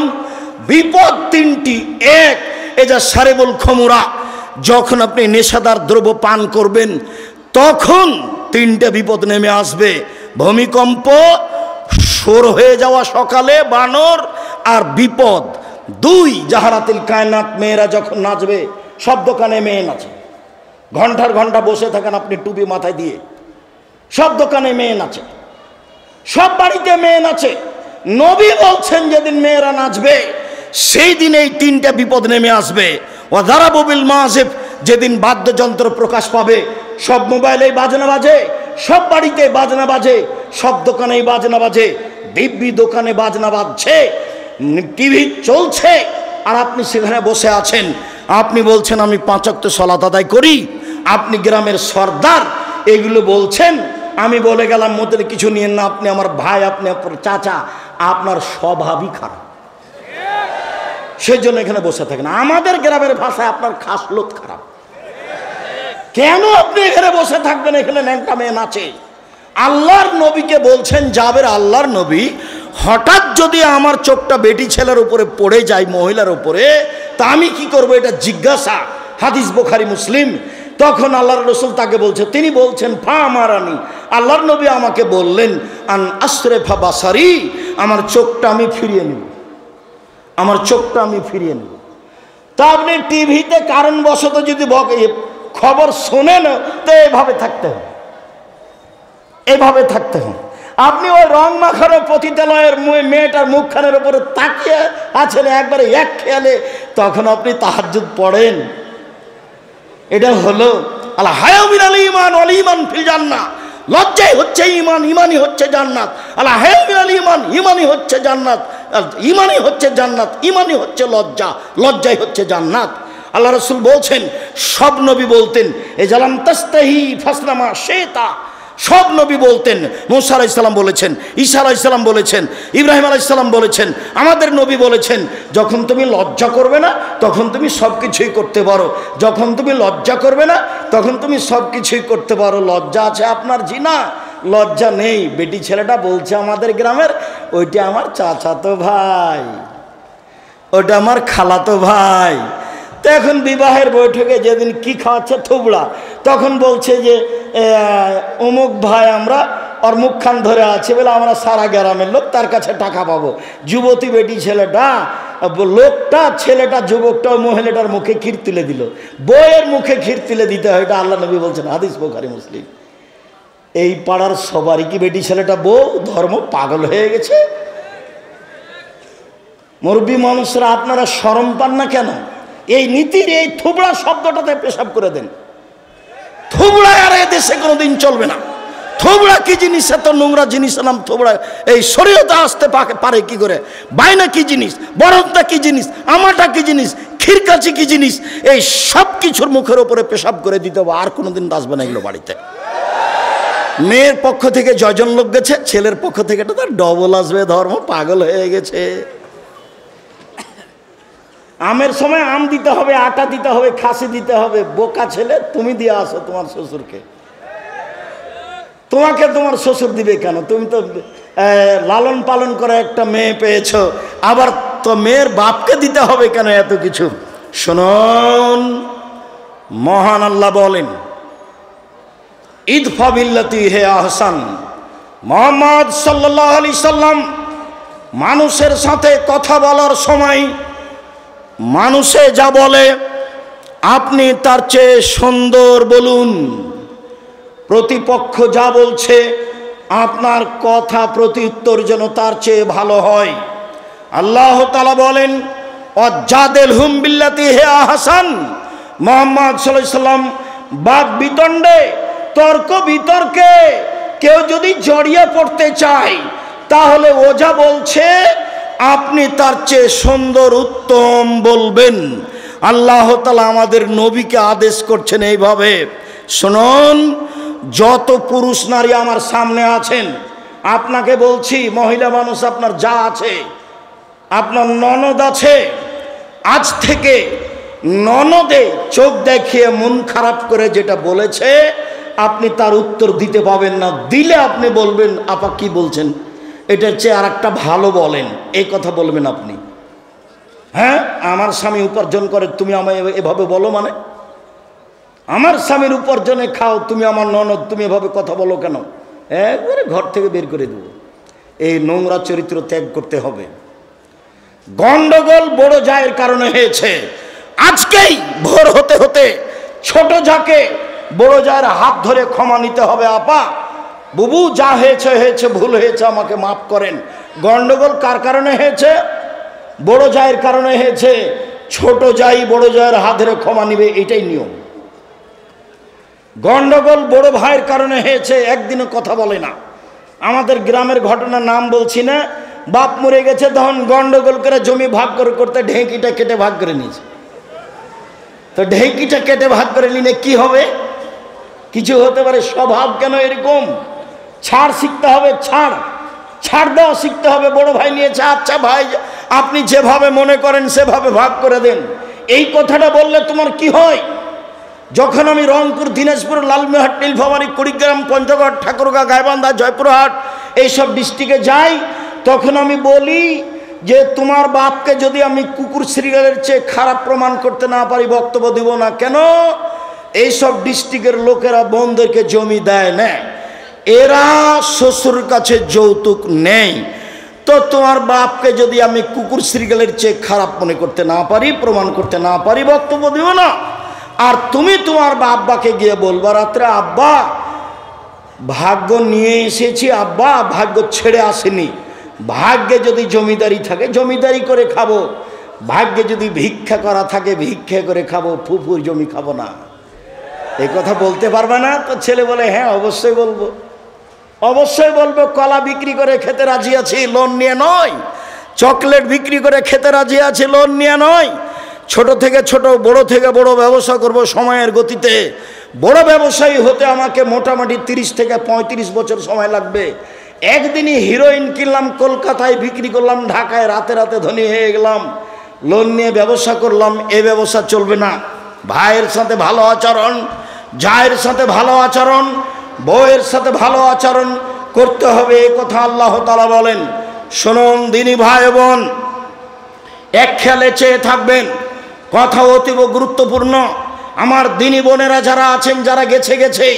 বিপদ তিনটি। এক, এজা সারেবুল খমুরা, যখন আপনি নেশাদার দ্রব্য পান করবেন তখন তিনটে বিপদ নেমে আসবে। ভূমিকম্প, সর হয়ে যাওয়া সকালে বানর, আর বিপদ। 2, জাহারাতিল কায়নাত, মেয়েরা যখন নাচবে, সব দোকানে মেয়ে নাচে, ঘন্টার ঘন্টা বসে থাকেন আপনি টুপি মাথায় দিয়ে, সব দোকানে মেয়ে নাচে, সব বাড়িতে মেয়ে নাচে। নবী বলছেন যেদিন মেয়েরা নাচবে সেই দিন এই তিনটা বিপদ নেমে আসবে। ওয়াদারাবু বিল মাযিব, যেদিন বাদ্যযন্ত্র প্রকাশ পাবে, সব মোবাইলেই বাজনা বাজে, সব বাড়িতে বাজনা বাজে, সব দোকানেই বাজনা বাজে, দিব্যি দোকানে বাজনা বাজছে, টিভি চলছে, আর আপনি সেখানে বসে আছেন। আপনি বলছেন আমি 5 ওয়াক্ত সালাত আদায় করি, আপনি গ্রামের সর্দার, এগুলো বলছেন। আমি বলে গেলাম মধ্যে কিছু নিয়েন না, আপনি আমার ভাই, আপনি আপনার চাচা, আপনার স্বভাবই খারাপ, সেই জন্য এখানে বসে থাকেন। আমাদের গ্রামের ভাষায় আপনার খাসলত খারাপ। কেন আপনি এখানে বসে থাকবেন? এখানে ন্যাংটা মেয়ে নাচে। আল্লাহর নবীকে বলছেন, যাবের আল্লাহর নবী, হঠাৎ যদি আমার চোখটা বেটি ছেলের উপরে পড়ে যায়, মহিলার উপরে, তা আমি কি করব? এটা জিজ্ঞাসা। হাদিস বুখারী মুসলিম। তখন আল্লাহর রাসূল তাকে বলছে, তিনি বলছেন ফা আমারানি, আল্লাহর নবী আমাকে বললেন আন আসরিফা বাসারি, আমার চোখটা আমি ফিরিয়ে নেব, আমার চোখটা আমি ফিরিয়ে নেব। তা আপনি টিভিতে কারণবশত যদি খবর শোনেন, তো এভাবে থাকতে হবে, এভাবে থাকতে হবে। আপনি ওই রং মাখানো পতিতালয়ের মেয়েটার মুখখানের উপরে তাকিয়ে আছেন একবারে এক খেয়ালে, তখন আপনি তাহাজ্জুদ পড়েন। এটা হলো আল হায়া মিনাল ঈমান ওয়াল ঈমান ফিল জান্নাহ। লজ্জাই হচ্ছে ঈমান, ঈমানই হচ্ছে জান্নাত। আল হায়া মিনাল ঈমান, ঈমানই হচ্ছে জান্নাত, ঈমানই হচ্ছে জান্নাত, ঈমানই হচ্ছে লজ্জা, লজ্জাই হচ্ছে জান্নাত। আল্লাহ রাসূল বলছেন, সব নবী বলতেন এজালাম তাস্তাহি ফাসনামা শেতা। সব নবী বলতেন। মূসা আলাইহিস সালাম বলেছেন, ঈসা আলাইহিস সালাম বলেছেন, ইব্রাহিম আলাইহিস সালাম বলেছেন, আমাদের নবী বলেছেন, যখন তুমি লজ্জা করবে না তখন তুমি সব কিছুই করতে পারো, যখন তুমি লজ্জা করবে না তখন তুমি সব কিছুই করতে পারো। লজ্জা আছে আপনার? জিনা, লজ্জা নেই। বেটি ছেলেটা বলছে আমাদের গ্রামের, ওইটা আমার চাচাতো ভাই, ওটা আমার খালাতো ভাই। তো এখন বিবাহের বৈঠকে যেদিন কি খাওয়াচ্ছে থুবড়া, তখন বলছে যে অমুক ভাই আমরা ওর মুখখান ধরে আছে বলে আমরা সারা গ্রামের লোক তার কাছে টাকা পাবো। যুবতী বেটি ছেলেটা, লোকটা, ছেলেটা, যুবকটা ওই মহিলাটার মুখে ক্ষীর তুলে দিল। বইয়ের মুখে ক্ষীর তুলে দিতে হয়, এটা আল্লাহ নবী বলছেন, হাদিস বুখারী মুসলিম। এই পাড়ার সবারই কি বেটি ছেলেটা বউ? ধর্ম পাগল হয়ে গেছে। মুরব্বী মানুষরা, আপনারা শরম পান না কেন? এই নীতির এই থুবড়া শব্দটাতে পেশাব করে দেন। থুবড়া আর এ দেশে কোনোদিন চলবে না। থোবড়া কি জিনিস? এত নোংরা জিনিস নাম থোবড়া এই শরীয়তে আসতে পারে কি করে? বাইনা কি জিনিস? বরদটা কি জিনিস? আমাটা কি জিনিস? খিরকাচি কি জিনিস? এই সব কিছুর মুখের উপরে পেশাব করে দিতে হবে, আর কোনোদিন আসবে না এগুলো বাড়িতে। মেয়ের পক্ষ থেকে জয়জন লোক গেছে, ছেলের পক্ষ থেকে তো তার ডবল আসবে। ধর্ম পাগল হয়ে গেছে। আমের সময় আম দিতে হবে, আটা দিতে হবে, খাসি দিতে হবে। বোকা ছেলে, তুমি দিয়ে আসো তোমার শ্বশুরকে। তোমাকে তোমার শ্বশুর দিবে কেন? তুমি তো লালন পালন করে একটা মেয়ে পেয়েছো, আবার তো মেয়ের বাপকে দিতে হবে কেন এত কিছু? শুনুন, মহান আল্লাহ বলেন, ইদফা বিল্লাতি হে আহসান। মুহাম্মদ সাল্লাল্লাহু আলাইহি সাল্লাম মানুষের সাথে কথা বলার সময় মানুষে যা বলে আপনি তার চেয়ে সুন্দর বলুন। প্রতিপক্ষ যা বলছে আপনার কথা প্রতি উত্তর যেন তার চেয়ে ভালো হয়। আল্লাহ তাআলা বলেন, ওয়াজাদিলহুম বিল্লাতি হে আহসান। মুহাম্মদ সাল্লাল্লাহু আলাইহি সাল্লাম বাদ বিতণ্ডে, তর্ক বিতর্কে কেউ যদি জড়িয়ে পড়তে চায়, তাহলে ও যা বলছে আপনি তার চেয়ে সুন্দর উত্তম বলবেন। আল্লাহ তাআলা আমাদের নবীকে আদেশ করছেন এইভাবে। শুনুন, যত পুরুষ নারী আমার সামনে আছেন, আপনাকে বলছি, মহিলা মানুষ আপনার যা আছে, আপনার ননদ আছে, আজ থেকে ননদে চোখ দেখিয়ে মন খারাপ করে যেটা বলেছে আপনি তার উত্তর দিতে পাবেন না। দিলে আপনি বলবেন, আপা কি বলছেন, এটার চেয়ে আর একটা ভালো বলেন, এই কথা বলবেন আপনি। হ্যাঁ, আমার স্বামী উপার্জন করে, তুমি আমায় এভাবে বলো? মানে আমার স্বামীর উপার্জনে খাও, তুমি আমার ননদ, তুমি এভাবে কথা বলো কেন? একবারে ঘর থেকে বের করে দেবো। এই নোংরা চরিত্র ত্যাগ করতে হবে। গন্ডগোল বড় জায়ের কারণে হয়েছে। আজকেই ভোর হতে হতে ছোট যাকে বড় জায়ের হাত ধরে ক্ষমা নিতে হবে। আপা, বুবু, যা হয়েছে হয়েছে, ভুল হয়েছে, আমাকে মাফ করেন। গন্ডগোল কার কারণে হয়েছে? বড় জায়ের কারণে হয়েছে। ছোট জাই বড় জায়ের হাত ধরে ক্ষমা নিবে, এটাই নিয়ম। গন্ডগোল বড় ভাইয়ের কারণে হয়েছে, একদিনও কথা বলে না। আমাদের গ্রামের ঘটনা, নাম বলছি না, বাপ মরে গেছে, তখন গন্ডগোল করে জমি ভাগ করে করতে ঢেঁকিটা কেটে ভাগ করে নিয়েছে। তো ঢেঁকিটা কেটে ভাগ করে নিলে কি হবে? কিছু হতে পারে। স্বভাব কেন এরকম? ছাড় শিখতে হবে, ছাড় দেওয়া শিখতে হবে। বড় ভাই নিয়েছে, আচ্ছা ভাই, আপনি যেভাবে মনে করেন সেভাবে ভাগ করে দেন। এই কথাটা বললে তোমার কি হয়? যখন আমি রংপুর, দিনাজপুর, লালমনিরহাট, নীলফামারী, কুড়িগ্রাম, পঞ্চগড়, ঠাকুরগাঁও, গাইবান্ধা, জয়পুরহাট এইসব ডিস্ট্রিক্টে যাই, তখন আমি বলি যে তোমার বাপকে যদি আমি কুকুর শ্রীগালের চেয়ে খারাপ প্রমাণ করতে না পারি, বক্তব্য দিব না। কেন? এইসব ডিস্ট্রিক্টের লোকেরা বোনদেরকে জমি দেয় না, এরা শ্বশুর কাছে যৌতুক নেই। তো তোমার বাপকে যদি আমি কুকুর শ্রীগালের চেয়ে খারাপ মনে করতে না পারি, প্রমাণ করতে না পারি, বক্তব্য দিব না। আর তুমি তোমার আব্বাকে গিয়ে বলবা রাত্রে, আব্বা ভাগ্য নিয়ে এসেছি, আব্বা ভাগ্য ছেড়ে আসেনি। ভাগ্যে যদি জমিদারি থাকে জমিদারি করে খাবো, ভাগ্যে যদি ভিক্ষা করা থাকে ভিক্ষা করে খাবো, ফুফুর জমি খাবো না। এই কথা বলতে পারবে না? তো ছেলে বলে, হ্যাঁ অবশ্যই বলবো, অবশ্যই বলবো। কলা বিক্রি করে খেতে রাজি আছি, লোন নিয়ে নয়। চকলেট বিক্রি করে খেতে রাজি আছি, লোন নিয়ে নয়। ছোট থেকে ছোট, বড় থেকে বড় ব্যবসা করব সময়ের গতিতে। বড় ব্যবসায়ী হতে আমাকে মোটামুটি 30 থেকে 35 বছর সময় লাগবে। একদিনই হিরোইন কিনলাম, কলকাতায় বিক্রি করলাম, ঢাকায় রাতে রাতে ধনী হয়ে গেলাম, লোন নিয়ে ব্যবসা করলাম। এ ব্যবসা চলবে না। ভাইয়ের সাথে ভালো আচরণ, জায়ের সাথে ভালো আচরণ, বউয়ের সাথে ভালো আচরণ করতে হবে, এ কথা আল্লাহ তাআলা বলেন। শুনুন দিনী ভাই বোন, এক খেয়ালে চেয়ে থাকবেন, কথা অতীব গুরুত্বপূর্ণ। আমার দিনী বোনেরা যারা আছেন, যারা গেছে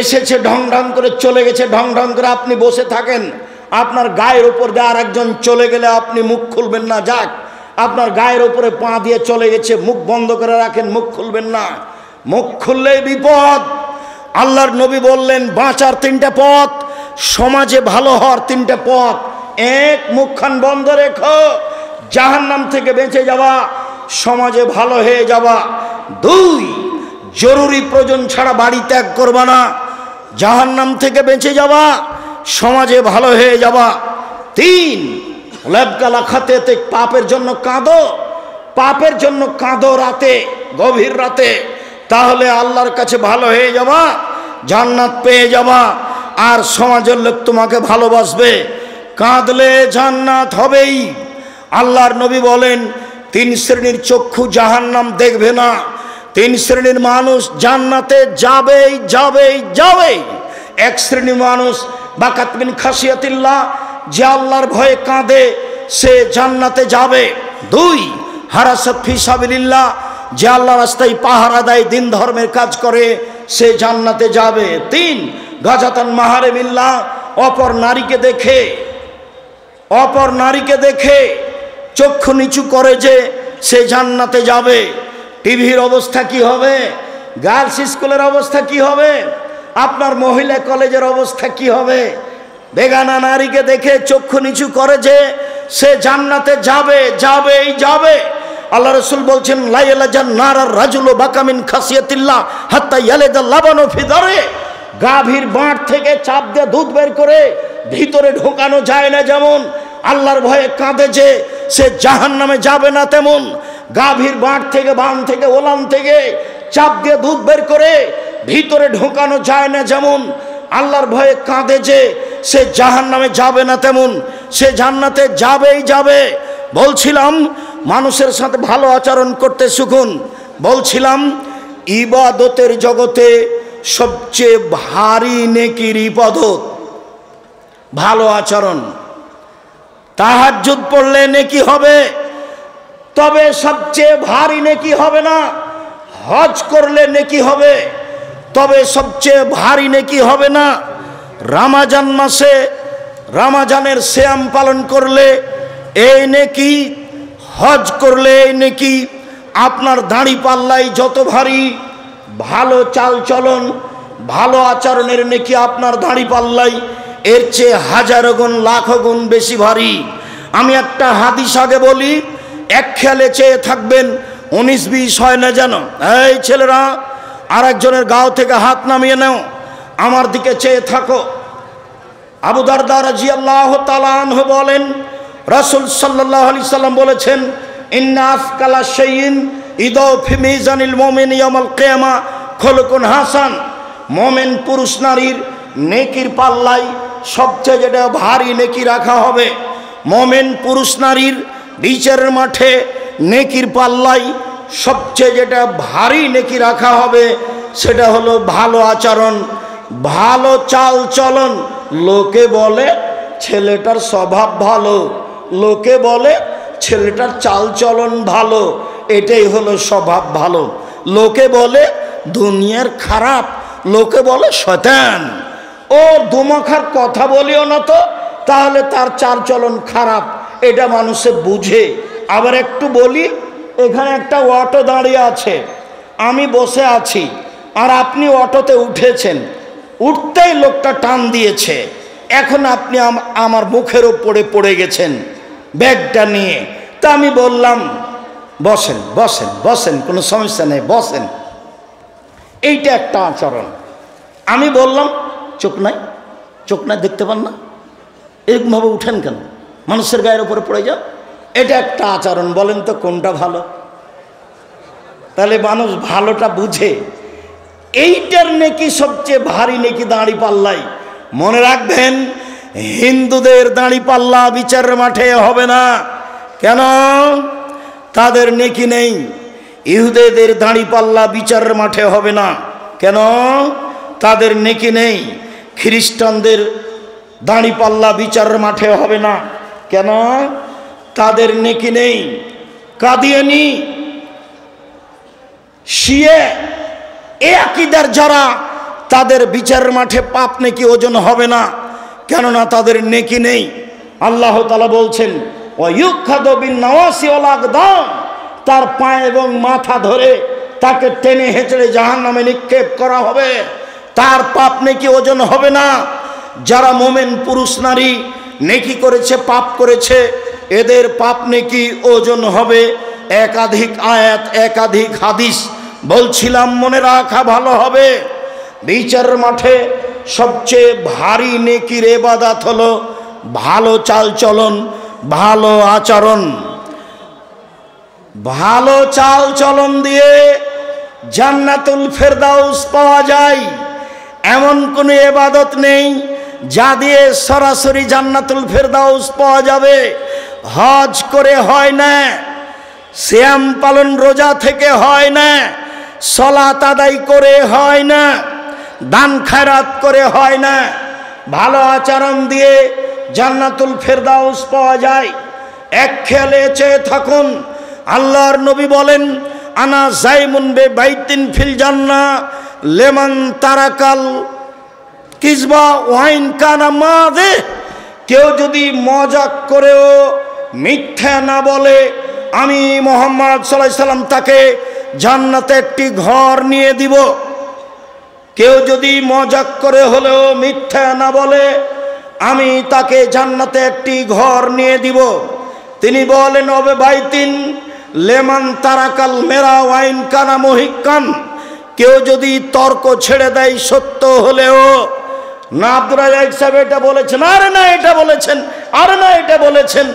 এসেছে, ঢং ঢং করে চলে গেছে, ঢং ঢং করে আপনি বসে থাকেন, আপনার গায়ের উপর দিয়ে আর একজন চলে গেলে আপনি মুখ খুলবেন না। যাক, আপনার গায়ের উপরে পা দিয়ে চলে গেছে, মুখ বন্ধ করে রাখেন, মুখ খুলবেন না। মুখ খুললেই বিপদ। আল্লাহর নবী বললেন, বাঁচার 3টা পথ, সমাজে ভালো হওয়ার 3টা পথ। 1, মুখখান বন্ধ রেখো, জাহান্নাম থেকে বেঁচে যাওয়া, সমাজে ভালো হয়ে যাওয়া। 2, জরুরি প্রয়োজন ছাড়া বাড়ি ত্যাগ করবা না। জাহান্নাম থেকে বেঁচে যাওয়া, সমাজে ভালো হয়ে যাওয়া। 3 লেবগালা খাতে পাপের জন্য কাঁদো, পাপের জন্য কাঁদো রাতে, গভীর রাতে, তাহলে আল্লাহর কাছে ভালো হয়ে যাবা, জান্নাত পেয়ে যাবা, আর সমাজের লোক তোমাকে ভালোবাসবে। কাঁদলে জান্নাত হবেই। আল্লাহর নবী বলেন 3 শ্রেণীর চক্ষু জাহান্নাম দেখবে না, 3 শ্রেণীর মানুষ জান্নাতে যাবেই যাবেই যাবেই। 1 শ্রেণীর মানুষ বাকাত মিন খাসিয়াতিল্লাহ, যে আল্লাহর ভয়ে কাঁদে, সে জান্নাতে যাবে। 2 হারাসাত ফি সাবিলিল্লাহ, যে আল্লাহর রাস্তায় পাহারা দেয়, দিন ধর্মের কাজ করে, সে জান্নাতে যাবে। 3 গাজাতান মাহারিমিল্লাহ, অপর নারীকে দেখে চক্ষু নিচু করে যে, সে জান্নাতে যাবে। টিভির অবস্থা কি হবে? গার্লস স্কুলের অবস্থা কি হবে? আপনার মহিলা কলেজের অবস্থা কি হবে? বেগানা নারীকে দেখে চক্ষু নিচু করে যে, সে জান্নাতে যাবে যাবেই যাবে। আল্লাহ রাসূল বলছেন লা ইয়ালাজান নারার রাজুলু বাকামিন খাসিয়াতিল্লাহ হাত্তা ইয়ালাদা লাবানু ফি দারে। গাভীর বাঁট থেকে চাপ দিয়ে দুধ বের করে ভিতরে ঢোকানো যায় না, যেমন আল্লাহর ভয়ে কাঁদে যে, সে জাহান্নামে যাবে না, তেমন গাভীর বাঁট থেকে, বান থেকে, ওলান থেকে চাপ দিয়ে দুধ বের করে ভিতরে ঢোকানো যায় না, যেমন আল্লাহর ভয়ে কাঁদে যে, সে জাহান্নামে যাবে না, তেমন সে জান্নাতে যাবেই যাবে। বলছিলাম মানুষের সাথে ভালো আচরণ করতে শিখুন। বলছিলাম ইবাদতের জগতে সবচেয়ে ভারী নেকির ইবাদত ভালো আচরণ। তাহাজ্জুদ পড়লে নেকি হবে, তবে সবচেয়ে ভারী নেকি হবে না। হজ করলে নেকি হবে, তবে সবচেয়ে ভারী নেকি হবে না। রমজান মাসে রমজানের সিয়াম পালন করলে এই নেকি, হজ করলে এই নেকি। আপনার দাড়ি পাল্লাই যত ভারী, ভালো চাল চলন, ভালো আচরণের নেকি আপনার দাড়ি পাল্লাই এর চেয়ে হাজার গুণ, লাখ গুণ বেশি ভারী। আমি একটা হাদিস আগে বলি, এক খেয়ালে চেয়ে থাকবেন, 19-20 হয় না যেন। এই ছেলেরা, আর একজনের গাও থেকে হাত নামিয়ে নাও, আমার দিকে চেয়ে থাকো। আবু দারদা রাদিয়াল্লাহু তাআলা আনহু বলেন, রাসূল সাল্লাল্লাহু আলাইহি সাল্লাম বলেছেন, ইন্না আফকালা শাইইন ইদাউ ফি মিজানিল মুমিন ইয়াউমাল কিয়ামা খুলুকুন হাসান। মুমিন পুরুষ নারীর নেকির পাল্লায় সবচেয়ে যেটা ভারী নেকি রাখা হবে, মুমিন পুরুষ নারীর বিচারের মাঠে নেকির পাল্লায় সবচেয়ে যেটা ভারী নেকি রাখা হবে, সেটা হলো ভালো আচরণ, ভালো চাল চলন। লোকে বলে ছেলেটার স্বভাব ভালো, লোকে বলে ছেলেটার চাল চলন ভালো, এটাই হলো স্বভাব ভালো। লোকে বলে দুনিয়ার খারাপ, লোকে বলে শয়তান। ও দুমুখার কথা বলিও না তো, তাহলে তার চাল চলন খারাপ, এটা মানুষে বুঝে। আবার একটু বলি, এখানে একটা অটো দাঁড়িয়ে আছে, আমি বসে আছি, আর আপনি অটোতে উঠেছেন, উঠতেই লোকটা টান দিয়েছে, এখন আপনি আমার মুখের ওপরে পড়ে গেছেন ব্যাগটা নিয়ে। তা আমি বললাম বসেন বসেন বসেন, কোনো সমস্যা নেই, বসেন। এইটা একটা আচরণ। আমি বললাম চোখ নাই, চোখ নাই, দেখতে পান না, এরকমভাবে উঠেন কেন, মানুষের গায়ের উপরে পড়ে যাও, এটা একটা আচরণ। বলেন তো কোনটা ভালো? তাহলে মানুষ ভালোটা বুঝে। এইটার নেকি সবচেয়ে ভারী নেকি দাঁড়ি পাল্লাই। মনে রাখবেন, হিন্দুদের দাঁড়ি পাল্লা বিচারের মাঠে হবে না। কেন? তাদের নেকি নেই। ইহুদিদের দাঁড়ি পাল্লা বিচারের মাঠে হবে না। কেন? তাদের নেকি নেই। খ্রিস্টানদের দাঁড়ি পাল্লা বিচারের মাঠে হবে না। কেন? তাদের নেকি নেই। কাদিয়ানি, শিয়া, এ আকীদার যারা, তাদের বিচারের মাঠে পাপ নেকি ওজন হবে না, কেননা তাদের নেকি নেই। আল্লাহ তাআলা বলছেন ওয়ায়ুখাযু বিন-নাওয়াসি ওয়াল আকদাম, তার পা এবং মাথা ধরে তাকে টেনে হেঁচড়ে জাহান্নামে নিক্ষেপ করা হবে, তার পাপ নেকি ওজন হবে না। যারা মুমিন পুরুষ নারী নেকি করেছে, পাপ করেছে, এদের পাপ নেকি ওজন হবে। একাধিক আয়াত, একাধিক হাদিস বলছিলাম, মনে রাখা ভালো হবে। বিচারের মাঠে সবচেয়ে ভারী নেকির ইবাদত হলো ভালো চালচলন, ভালো আচরণ। ভালো চালচলন দিয়ে জান্নাতুল ফেরদাউস পাওয়া যায়। এমন কোনো ইবাদত নেই যা দিয়ে সরাসরি জান্নাতুল ফেরদাউস পাওয়া যাবে। হজ করে হয় না, সিয়াম পালন রোজা থেকে হয় না, সালাত আদায় করে হয় না, দান খায়রাত করে হয় না। ভালো আচরণ দিয়ে জান্নাতুল ফেরদাউস পাওয়া যায়। এক খেয়ালে চেয়ে থাকুন, আল্লাহর নবী বলেন, আনা জাইমুন বে বাইতিন ফিল জান্নাহ লেমান তারাকাল কিসবা ওয়াইন কানা মাদে। কেউ যদি মজাক করেও মিথ্যা না বলে, আমি মুহাম্মদ সাল্লাল্লাহু আলাইহি সাল্লাম তাকে জান্নাতে একটি ঘর নিয়ে দিব। কেউ যদি মজাক করে হলেও মিথ্যা না বলে, আমি তাকে জান্নাতে একটি ঘর নিয়ে দিব। তিনি বলেন, ওবে বাইতিন লেমান তারাকাল মেরা ওয়াইন কানা মহিকান। কেউ যদি তর্ক ছেড়ে দেয় সত্য হলেও। না আব্দুর রাজ্জাক সাহেব এটা বলেছেন, আরে না এটা বলেছেন, আরে না এটা বলেছেন,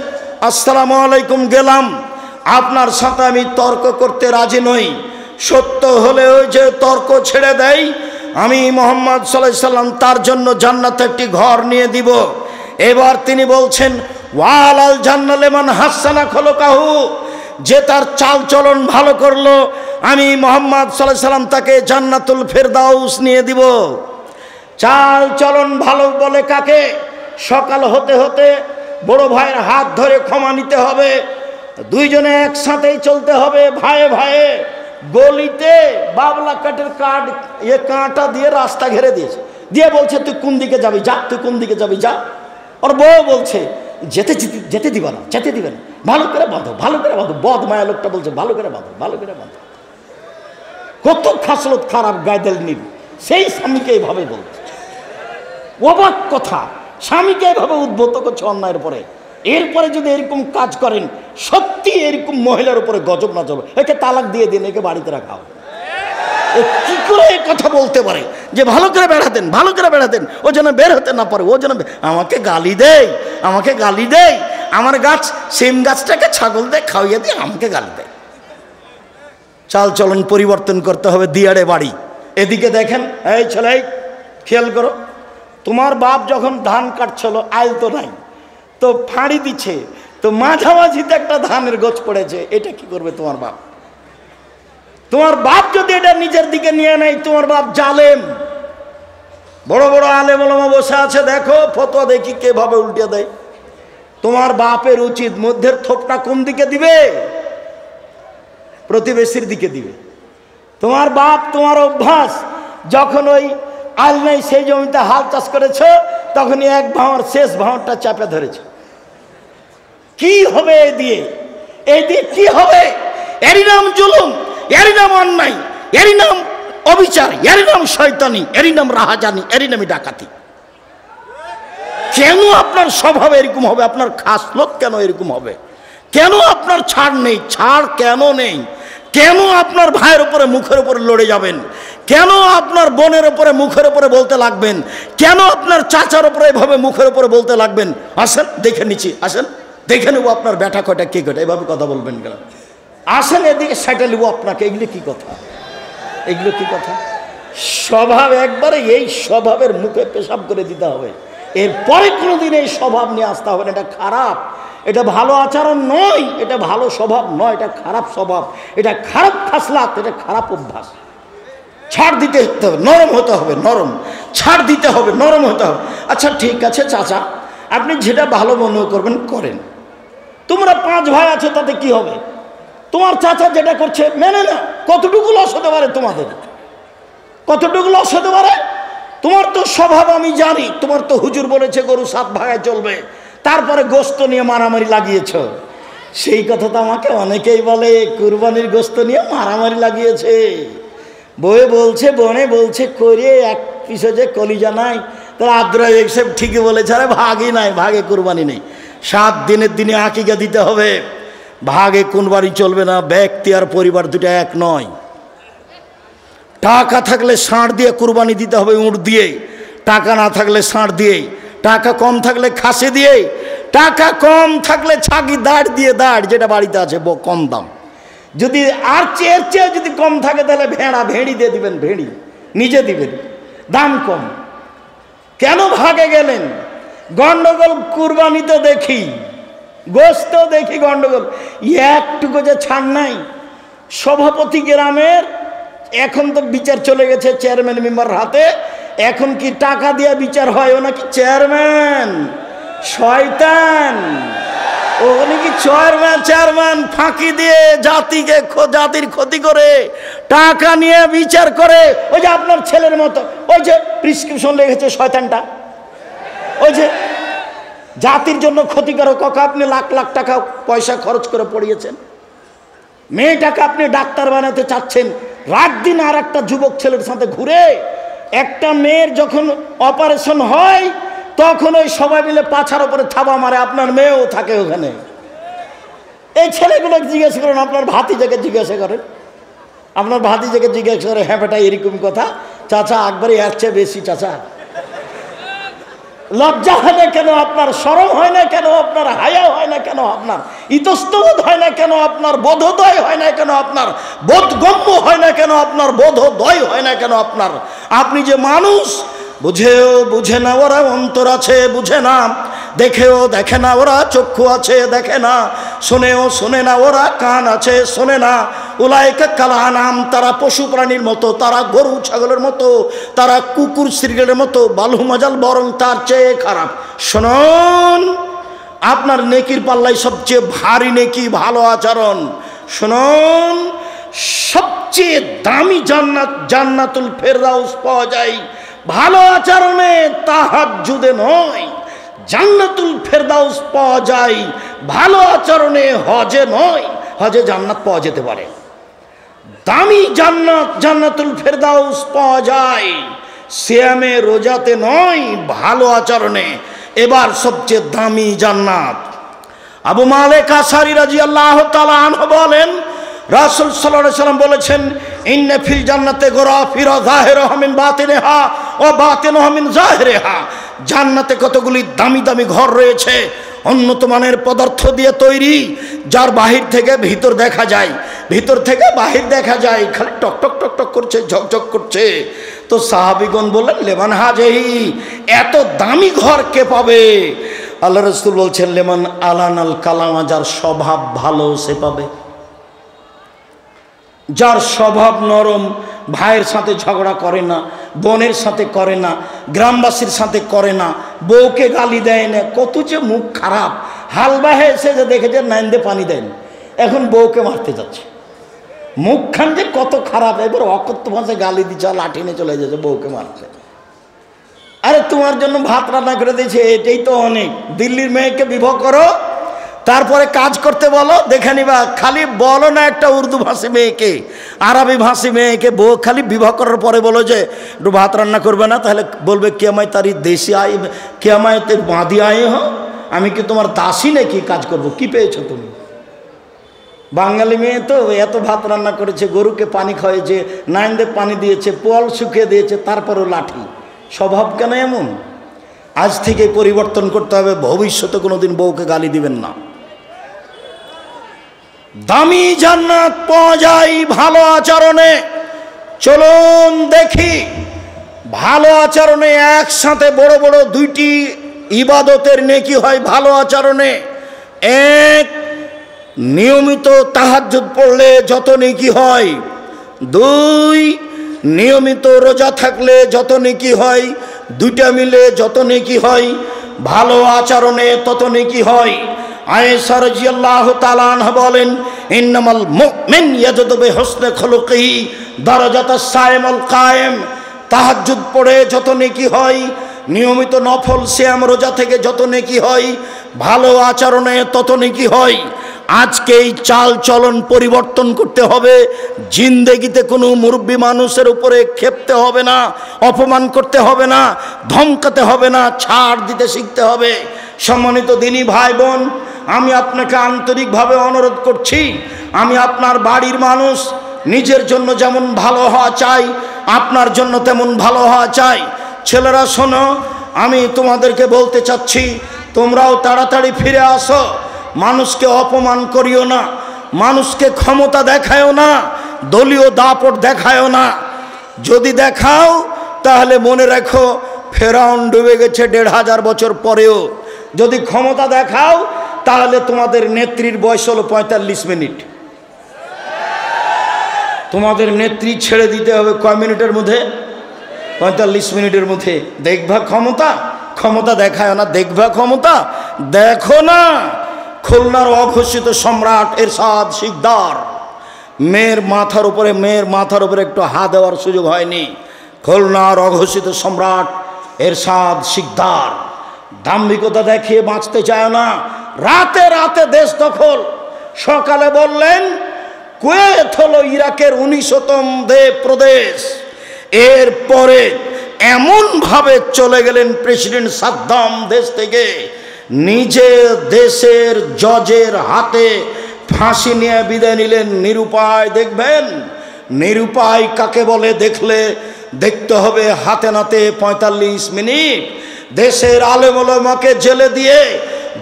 আসসালামু আলাইকুম গেলাম, আপনার সাথে আমি তর্ক করতে রাজি নই। সত্য হলেও যে তর্ক ছেড়ে দেয়, আমি মুহাম্মদ সাল্লাল্লাহু আলাইহি সাল্লাম তার জন্য জান্নাতে একটি ঘর নিয়ে দিব। এবার তিনি বলছেন, ওয়ালাল জান্নাত লিমান হাসানা খলকাহু। যে তার চাল চলন ভালো করলো, আমি মুহাম্মদ সাল্লাল্লাহু আলাইহি সাল্লাম তাকে জান্নাতুল ফেরদাউস নিয়ে দিব। চাল চলন ভালো বলে কাকে? সকাল হতে হতে বড় ভাইয়ের হাত ধরে ক্ষমা নিতে হবে, দুইজনে একসাথেই চলতে হবে ভাইয়ে ভাইয়ে। গলিতে বাবলা কাঠের কাঁটা দিয়ে রাস্তা ঘেরে দিয়েছে, দিয়ে বলছে তুই কোন দিকে যাবি যা, তুই কোন দিকে যাবি যা। ওর বউ বলছে যেতে যেতে দিবা না, যেতে দিবে না, ভালো করে বাঁধো, ভালো করে বাঁধো। বদ মায়া লোকটা বলছে ভালো করে বাঁধো, ভালো করে বাঁধো। কত খাসলত খারাপ গায়দেল নিল, সেই স্বামীকে এইভাবে বলছে। অবাক কথা, স্বামীকে এভাবে উদ্বুদ্ধ করছে অন্যায়ের পরে। এরপরে যদি এরকম কাজ করেন, সত্যি এরকম মহিলার উপরে গজব না চলবে। একে তালাক দিয়ে দিন, একে বাড়িতে রাখা হবে। কি করে কথা বলতে পারে যে ভালো করে বেড়াতেন, ভালো করে বেড়াতেন, ও যেন বের হতে না পারে, ও যেন আমাকে গালি দেয়, আমাকে গালি দেয়, আমার গাছ সিম গাছটাকে ছাগল দিয়ে খাওয়িয়ে দিয়ে আমাকে গালি দেয়। চাল চলন পরিবর্তন করতে হবে। দিয়াড়ে বাড়ি, এদিকে দেখেন, এই ছেলে খেয়াল করো, তোমার বাপ যখন ধান কাটছিল, আইল তো নাই, তো ফাঁড়ি দিচ্ছে, তো মাঝামাঝিতে একটা ধানের গোছ পড়েছে, এটা কি করবে তোমার বাপ? তোমার বাপ যদি এটা নিজের দিকে নিয়ে নেয়, তোমার বাপ জালেম। বড় বড় আলেম ওলামা বসে আছে, দেখো ফতোয়া দেখি কিভাবে উল্টে দেয়। তোমার বাপের উচিত মধ্যের থোপটা কোন দিকে দিবে? প্রতিবেশীর দিকে দিবে। তোমার বাপ, তোমার অভ্যাস, যখন ওই আল নাই সেই জমিতে হাল চাষ করেছ, তখনই এক ভাঁড় শেষ ভাঁড়টা চাপে ধরেছে। কি হবে এই দিয়ে? এই দিয়ে কি হবে? এরই নাম জুলুম, এরই নাম অন্যায়, এরই নাম অবিচার, এরই নাম শয়তানি, এরই নাম রাহাজানি, এরই নামই ডাকাতি। কেন আপনার স্বভাব এরকম হবে? আপনার খাসলত কেন এরকম হবে? কেন আপনার ছাড় নেই? ছাড় কেন নেই? কেন আপনার ভাইয়ের উপরে মুখের উপরে লড়ে যাবেন? কেন আপনার বোনের উপরে মুখের উপরে বলতে লাগবেন? কেন আপনার চাচার উপরে এভাবে মুখের উপরে বলতে লাগবেন? আসেন দেখে নিচ্ছি, আসেন দেখে নেবো আপনার ব্যাটা কয়টা কে কয়টা, এভাবে কথা বলবেন কেন? আসেন এদিকে সেটা নেবো আপনাকে। এগুলো কি কথা? এগুলো কি কথা? স্বভাব একবারে এই স্বভাবের মুখে পেশাব করে দিতে হবে। এরপরে কোনোদিন এই স্বভাব নিয়ে আসতে হবে না। এটা খারাপ, এটা ভালো আচরণ নয়, এটা ভালো স্বভাব নয়, এটা খারাপ স্বভাব, এটা খারাপ খাসলাত, এটা খারাপ অভ্যাস। ছাড় দিতে হবে, নরম হতে হবে, নরম ছাড় দিতে হবে, নরম হতে হবে। আচ্ছা ঠিক আছে চাচা, আপনি যেটা ভালো মনে করবেন করেন। তোমরা 5 ভাই আছো, তাতে কি হবে? তোমার চাচা যেটা করছে মেনে না। কতটুকু লস হতে পারে তোমাদের? কতটুকু লস হতে পারে? তোমার তো স্বভাব আমি জানি, তোমার তো হুজুর বলেছে গরু 7 ভাগায় চলবে, তারপরে গোস্ত নিয়ে মারামারি লাগিয়েছ। সেই কথা তো আমাকে অনেকেই বলে, কুরবানির গোস্ত নিয়ে মারামারি লাগিয়েছে। বয়ে বলছে, বনে বলছে, করে এক পিছে যে কলিজা নাই। তার আব্দুর রাজ্জাক সাহেব ঠিকই বলেছে, আরে ভাগই নাই, ভাগে কুরবানি নেই। 7 দিনের দিনে আকিকা দিতে হবে, ভাগে কুরবানি চলবে না। ব্যক্তি আর পরিবার দুটো এক নয়। টাকা থাকলে ষাঁড় দিয়ে কুরবানি দিতে হবে, উঁট দিয়ে। টাকা না থাকলে ষাঁড় দিয়ে, টাকা কম থাকলে খাসি দিয়ে, টাকা কম থাকলে ছাগি দাঁড় দিয়ে, দাঁড় যেটা বাড়িতে আছে কম দাম। যদি আর চেয়ে চেয়ে যদি কম থাকে তাহলে ভেড়া, ভেড়ি দিয়ে দিবেন, ভেড়ি নিজে দিবেন, দাম কম। কেন ভাগে গেলেন? গন্ডগোল কুরবানিতে দেখি, গোস্ত দেখি গন্ডগোল, একটুকু যে ছাড় নাই। সভাপতি গ্রামের এখন তো বিচার চলে গেছে চেয়ারম্যান মেম্বার হাতে। এখন কি টাকা দিয়ে বিচার হয়? ও নাকি চেয়ারম্যান, শয়তান। ও নাকি চেয়ারম্যান ফাঁকি দিয়ে জাতির ক্ষতি করে টাকা নিয়ে বিচার করে। ওই যে আপনার ছেলের মতো, ওই যে প্রেসক্রিপশন লেগেছে শয়তানটা, ওই যে জাতির জন্য ক্ষতিকারক। আপনি লাখ লাখ টাকা পয়সা খরচ করে পড়িয়েছেন, মেয়েটাকে আপনি ডাক্তার বানাতে চাচ্ছেন, রাত দিন আর একটা যুবক ছেলের সাথে ঘুরে। একটা মেয়ের যখন অপারেশন হয় তখন ওই সবাই মিলে পাছার উপরে থাবা মারে, আপনার মেয়েও থাকে ওখানে। এই ছেলেগুলো জিজ্ঞাসা করেন, আপনার ভাতিজাকে জিজ্ঞাসা করেন, আপনার ভাতিজাকে জিজ্ঞাসা করে, হ্যাঁ বেটা এরকম কথা, চাচা একবারই এর চেয়ে বেশি। চাচা লজ্জা হয় না কেন আপনার? শরম হয় না কেন আপনার? হায়া হয় না কেন আপনার? ইতস্তবোধ হয় না কেন আপনার? বোধোদয় হয় না কেন আপনার? বোধগম্য হয় না কেন আপনার? বোধোদয় হয় না কেন আপনার? আপনি যে মানুষ, বুঝেও বুঝে না ওরা, অন্তর আছে বুঝে না, দেখেও দেখে না ওরা, চক্ষু আছে দেখে না, শোনেও শোনে না ওরা, কান আছে শোনে না। উলাইকা কাল আনাম, তারা পশু প্রাণীর মতো, তারা গরু ছাগলের মতো, তারা কুকুর শৃগালের মতো, বালহু মাজাল, বরং তার চেয়ে খারাপ। শুনুন, আপনার নেকির পাল্লাই সবচেয়ে ভারী নেকি ভালো আচরণ। শুনুন, সবচেয়ে দামি জান্নাত, জান্নাতুল ফেরদাউস পাওয়া যায় ভালো আচরণে, তাহাজ্জুদে নয়। জান্নাতুল ফেরদাউস পাওয়া যায় ভালো আচরণে, হজে নয়। হজে জান্নাত পাওয়া যেতে পারে, দামি জান্নাত, জান্নাতুল ফেরদাউস পাওয়া যায় সিয়ামে, রোজাতে নয়, ভালো আচরণে। এবার সবচেয়ে দামি জান্নাত। আবু মালিক আশআরী রাদিয়াল্লাহু তাআলা আনহু বলেন, রাসূল সাল্লাল্লাহু আলাইহি ওয়াসাল্লাম বলেছেন, ইন্না ফিল জান্নাতে গরাফিরা যাহিরুহা মিন বাতিনিহা ওয়া বাতিনুহা মিন যাহিরিহা। জান্নাতে কতগুলি দামি দামি ঘর রয়েছে, উন্নত মানের পদার্থ দিয়ে তৈরি, যার বাহির থেকে ভিতর দেখা যায়, ভিতর থেকে বাহির দেখা যায়, খালি টক টক টক টক করছে, ঝকঝক করছে। তো সাহাবীগণ বললেন, লেমান হাজেহি, এত দামি ঘর কে পাবে? আল্লাহ রাসূল বলছেন, লেমান আলানাল কালামা, যার স্বভাব ভালো সে পাবে। যার স্বভাব নরম, ভাইয়ের সাথে ঝগড়া করে না, বোনের সাথে করে না, গ্রামবাসীর সাথে করে না, বউকে গালি দেয় না, কত যে মুখ খারাপ। হালবাহে এসে যে দেখেছে নাইন্দে পানি দেন, এখন বউকে মারতে যাচ্ছে, মুখখান যে কত খারাপ। এবার অকথ্য ভাষায় গালি দিচ্ছে, লাঠি নিয়ে চলে যাচ্ছে বউকে মারতে। আরে তোমার জন্য ভাত রান্না করে দিয়েছে, এটাই তো অনেক। দিল্লির মেয়েকে বিবাহ করো, তারপরে কাজ করতে বলো, দেখে নিবা। খালি বলো না একটা উর্দু ভাষী মেয়েকে, আরবি ভাষী মেয়েকে বউ খালি বিবাহ করার পরে বলো যে একটু ভাত রান্না করবে না, তাহলে বলবে কে আমায় তারি দেশি আয়, কে আমায় তে বাঁধি আয়ে হো, আমি কি তোমার দাসী নাকি কাজ করব? কি পেয়েছো তুমি? বাঙালি মেয়ে তো এত ভাত রান্না করেছে, গরুকে পানি খাওয়াইছে, নাইন্দে পানি দিয়েছে, পোয়াল শুকিয়ে দিয়েছে, তারপরও লাঠি। স্বভাব কেন এমন? আজ থেকে পরিবর্তন করতে হবে, ভবিষ্যতে কোনোদিন বউকে গালি দিবেন না। দামি জান্নাত পাওয়া যায় ভালো আচরণে। চলুন দেখি ভালো আচরণে একসাথে বড় বড় দুইটি ইবাদতের নেকি হয় ভালো আচরণে। এক, নিয়মিত তাহাজ্জুদ পড়লে যত নেকি হয়। দুই, নিয়মিত রোজা থাকলে যত নেকি হয়। দুইটা মিলে যত নেকি হয়, ভালো আচরণে তত নেকি হয়। আয়েশা রাদিয়াল্লাহু তাআলা আনহা বলেন, ইন্নামাল মুমিন ইয়াজুদু বিহুসনি খুলুকিহি দারাজাতাস সাইমুল কায়েম। তাহাজ্জুদ পড়ে যত নেকি হয়, নিয়মিত নফল সিয়াম রোজা থেকে যত নেকি হয়, ভালো আচরণে তত নেকি হয়। আজকে এই চাল চলন পরিবর্তন করতে হবে। জিন্দেগিতে কোনো মুরব্বী মানুষের উপরে ক্ষেপতে হবে না, অপমান করতে হবে না, ধমকাতে হবে না, ছাড় দিতে শিখতে হবে। সম্মানিত দিনী ভাই বোন, আমি আপনাকে আন্তরিকভাবে অনুরোধ করছি, আমি আপনার বাড়ির মানুষ, নিজের জন্য যেমন ভালো হওয়া চাই, আপনার জন্য তেমন ভালো হওয়া চাই। ছেলেরা শোনো, আমি তোমাদেরকে বলতে চাচ্ছি, তোমরাও তাড়াতাড়ি ফিরে আসো। মানুষকে অপমান করিও না, মানুষকে ক্ষমতা দেখায়ও না, দলীয় দাপট দেখায়ও না। যদি দেখাও তাহলে মনে রাখো ফেরাউন ডুবে গেছে 1500 বছর পরেও। যদি ক্ষমতা দেখাও তাহলে তোমাদের নেত্রীর বয়স হলো 45 মিনিট। তোমাদের নেত্রী ছেড়ে দিতে হবে কয় মিনিটের মধ্যে? 45 মিনিটের মধ্যে। দেখবা ক্ষমতা, ক্ষমতা দেখায় না, দেখবা ক্ষমতা দেখো না। খুলনার অঘোষিত সম্রাট এরশাদ শিকদার, মেয়ের মাথার উপরে একটু হাত দেওয়ার সুযোগ হয়নি। খুলনার অঘোষিত সম্রাট এরশাদ শিকদার দাম্ভিকতা দেখিয়ে বাঁচতে চায় না। রাতে রাতে দেশ দখল। সকালে বললেন কুয়েত হলো ইরাকের 19তম প্রদেশ। এরপরে এমনভাবে চলে গেলেন প্রেসিডেন্ট সাদ্দাম দেশ থেকে, নিজে দেশের জজের হাতে ফাঁসি নিয়ে বিদায় নিলেন। নিরুপায়। দেখবেন নিরুপায় কাকে বলে দেখতে হবে হাতে নাতে 45 মিনিট। দেশের আলেম ওলামাকে জেলে দিয়ে,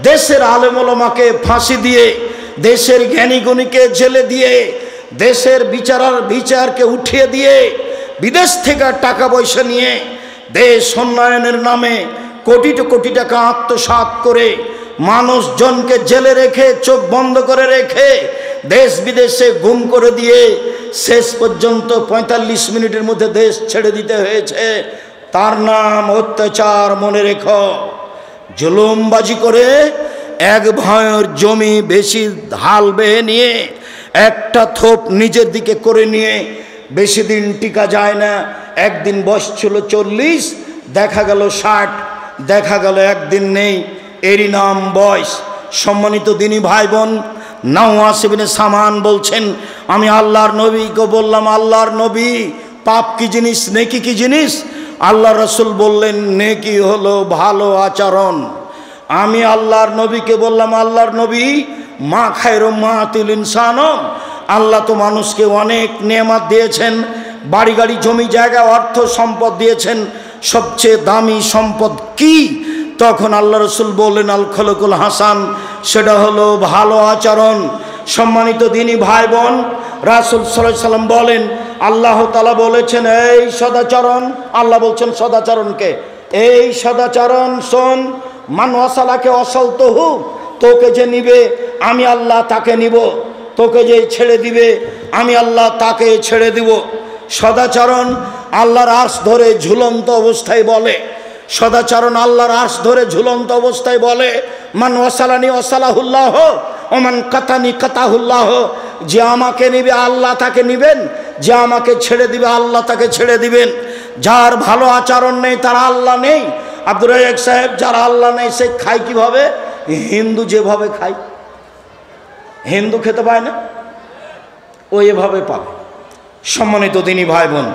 দেশের আলেম ওলামাকে ফাঁসি দিয়ে, দেশের জ্ঞানী গুণীকে জেলে দিয়ে, দেশের বিচারকে উঠিয়ে দিয়ে, বিদেশ থেকে টাকা পয়সা নিয়ে দেশ উন্নয়নের নামে কোটি টাকা আত্মসাৎ করে মানুষজনকে জেলে রেখে, চোখ বন্ধ করে রেখে, দেশ বিদেশে গুম করে দিয়ে শেষ পর্যন্ত 45 মিনিটের মধ্যে দেশ ছেড়ে দিতে হয়েছে। তার নাম অত্যাচার। মনে রেখো, জুলুমবাজি করে এক ভয়ের জমি বেশি হাল বেয়ে নিয়ে একটা থোপ নিজের দিকে করে নিয়ে বেশি দিন টিকা যায় না। একদিন বয়স ছিল 40, দেখা গেল 60, দেখা গেল একদিন নেই, এরই নাম বয়স। সম্মানিত দিনী ভাই বোন, নাওয়াস ইবনে সামান বলছেন, আমি আল্লাহর নবীকে বললাম, আল্লাহর নবী, পাপ কি জিনিস, নেকি কি জিনিস? আল্লাহ রসুল বললেন, নেকি হলো ভালো আচরণ। আমি আল্লাহর নবীকে বললাম, আল্লাহর নবী, মা খায়রু মাতিল ইনসান, আল্লাহ তো মানুষকে অনেক নেয়ামত দিয়েছেন, বাড়ি গাড়ি জমি জায়গা অর্থ সম্পদ দিয়েছেন, সবচেয়ে দামি সম্পদ কি? তখন আল্লাহ রসুল বললেন, আল খলকুল হাসান, সেটা হলো ভালো আচরণ। সম্মানিত দিনী ভাই বোন, রাসূল সাল্লাল্লাহু আলাইহি সাল্লাম বলেন, আল্লাহ তাআলা বলেছেন এই সদাচরণ, আল্লাহ বলছেন সদাচরণকে, এই সদাচরণ শোন, মান ওয়াসালাকে ওয়াসালতুহু, তোকে যে নিবে আমি আল্লাহ তাকে নিব, তোকে যে ছেড়ে দিবে আমি আল্লাহ তাকে ছেড়ে দিব। সদাচরণ আল্লাহর আরশ ধরে ঝুলন্ত অবস্থায় বলে, সদাচরণ আল্লাহর আরশ ধরে ঝুলন্ত অবস্থায় বলে, মান ওয়াসালানি ওয়াসালাহুল্লাহ ওমান কাতানি কাতাহুল্লাহ, যে আমাকে নিবে আল্লাহ তাকে নিবেন, যে আমাকে ছেড়ে দিবে আল্লাহ তাকে ছেড়ে দিবেন। যার ভালো আচরণ নেই তার আল্লাহ নেই। আব্দুর রাজ্জাক সাহেব, যার আল্লাহ নেই সে খায় কিভাবে? হিন্দু যেভাবে খায়, হিন্দু খেতে পায় না, ও এভাবে পাবে। সম্মানিত দিনী ভাই বোন,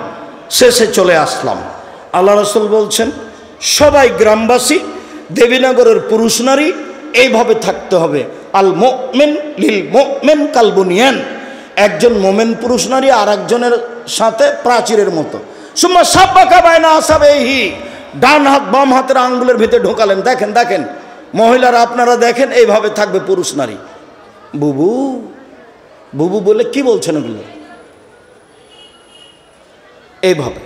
শেষে চলে আসলাম। আল্লাহ রসুল বলছেন সবাই গ্রামবাসী, দেবীনগরের পুরুষ নারী এইভাবে থাকতে হবে। আল মুমিন লিল মুমিন কাল বুনিয়ান, একজন মোমেন পুরুষ নারী আর একজনের সাথে প্রাচীরের মতো। সুম্মা সাব্বাকা বাইনা আসাবিহি, ডান হাত বাম হাতের আঙ্গুলের ভিতরে ঢোকালেন। দেখেন দেখেন মহিলারা, আপনারা দেখেন এইভাবে থাকবে পুরুষ নারী। বুবু বুবু বলে কি বলছেন ওগুলো? এইভাবে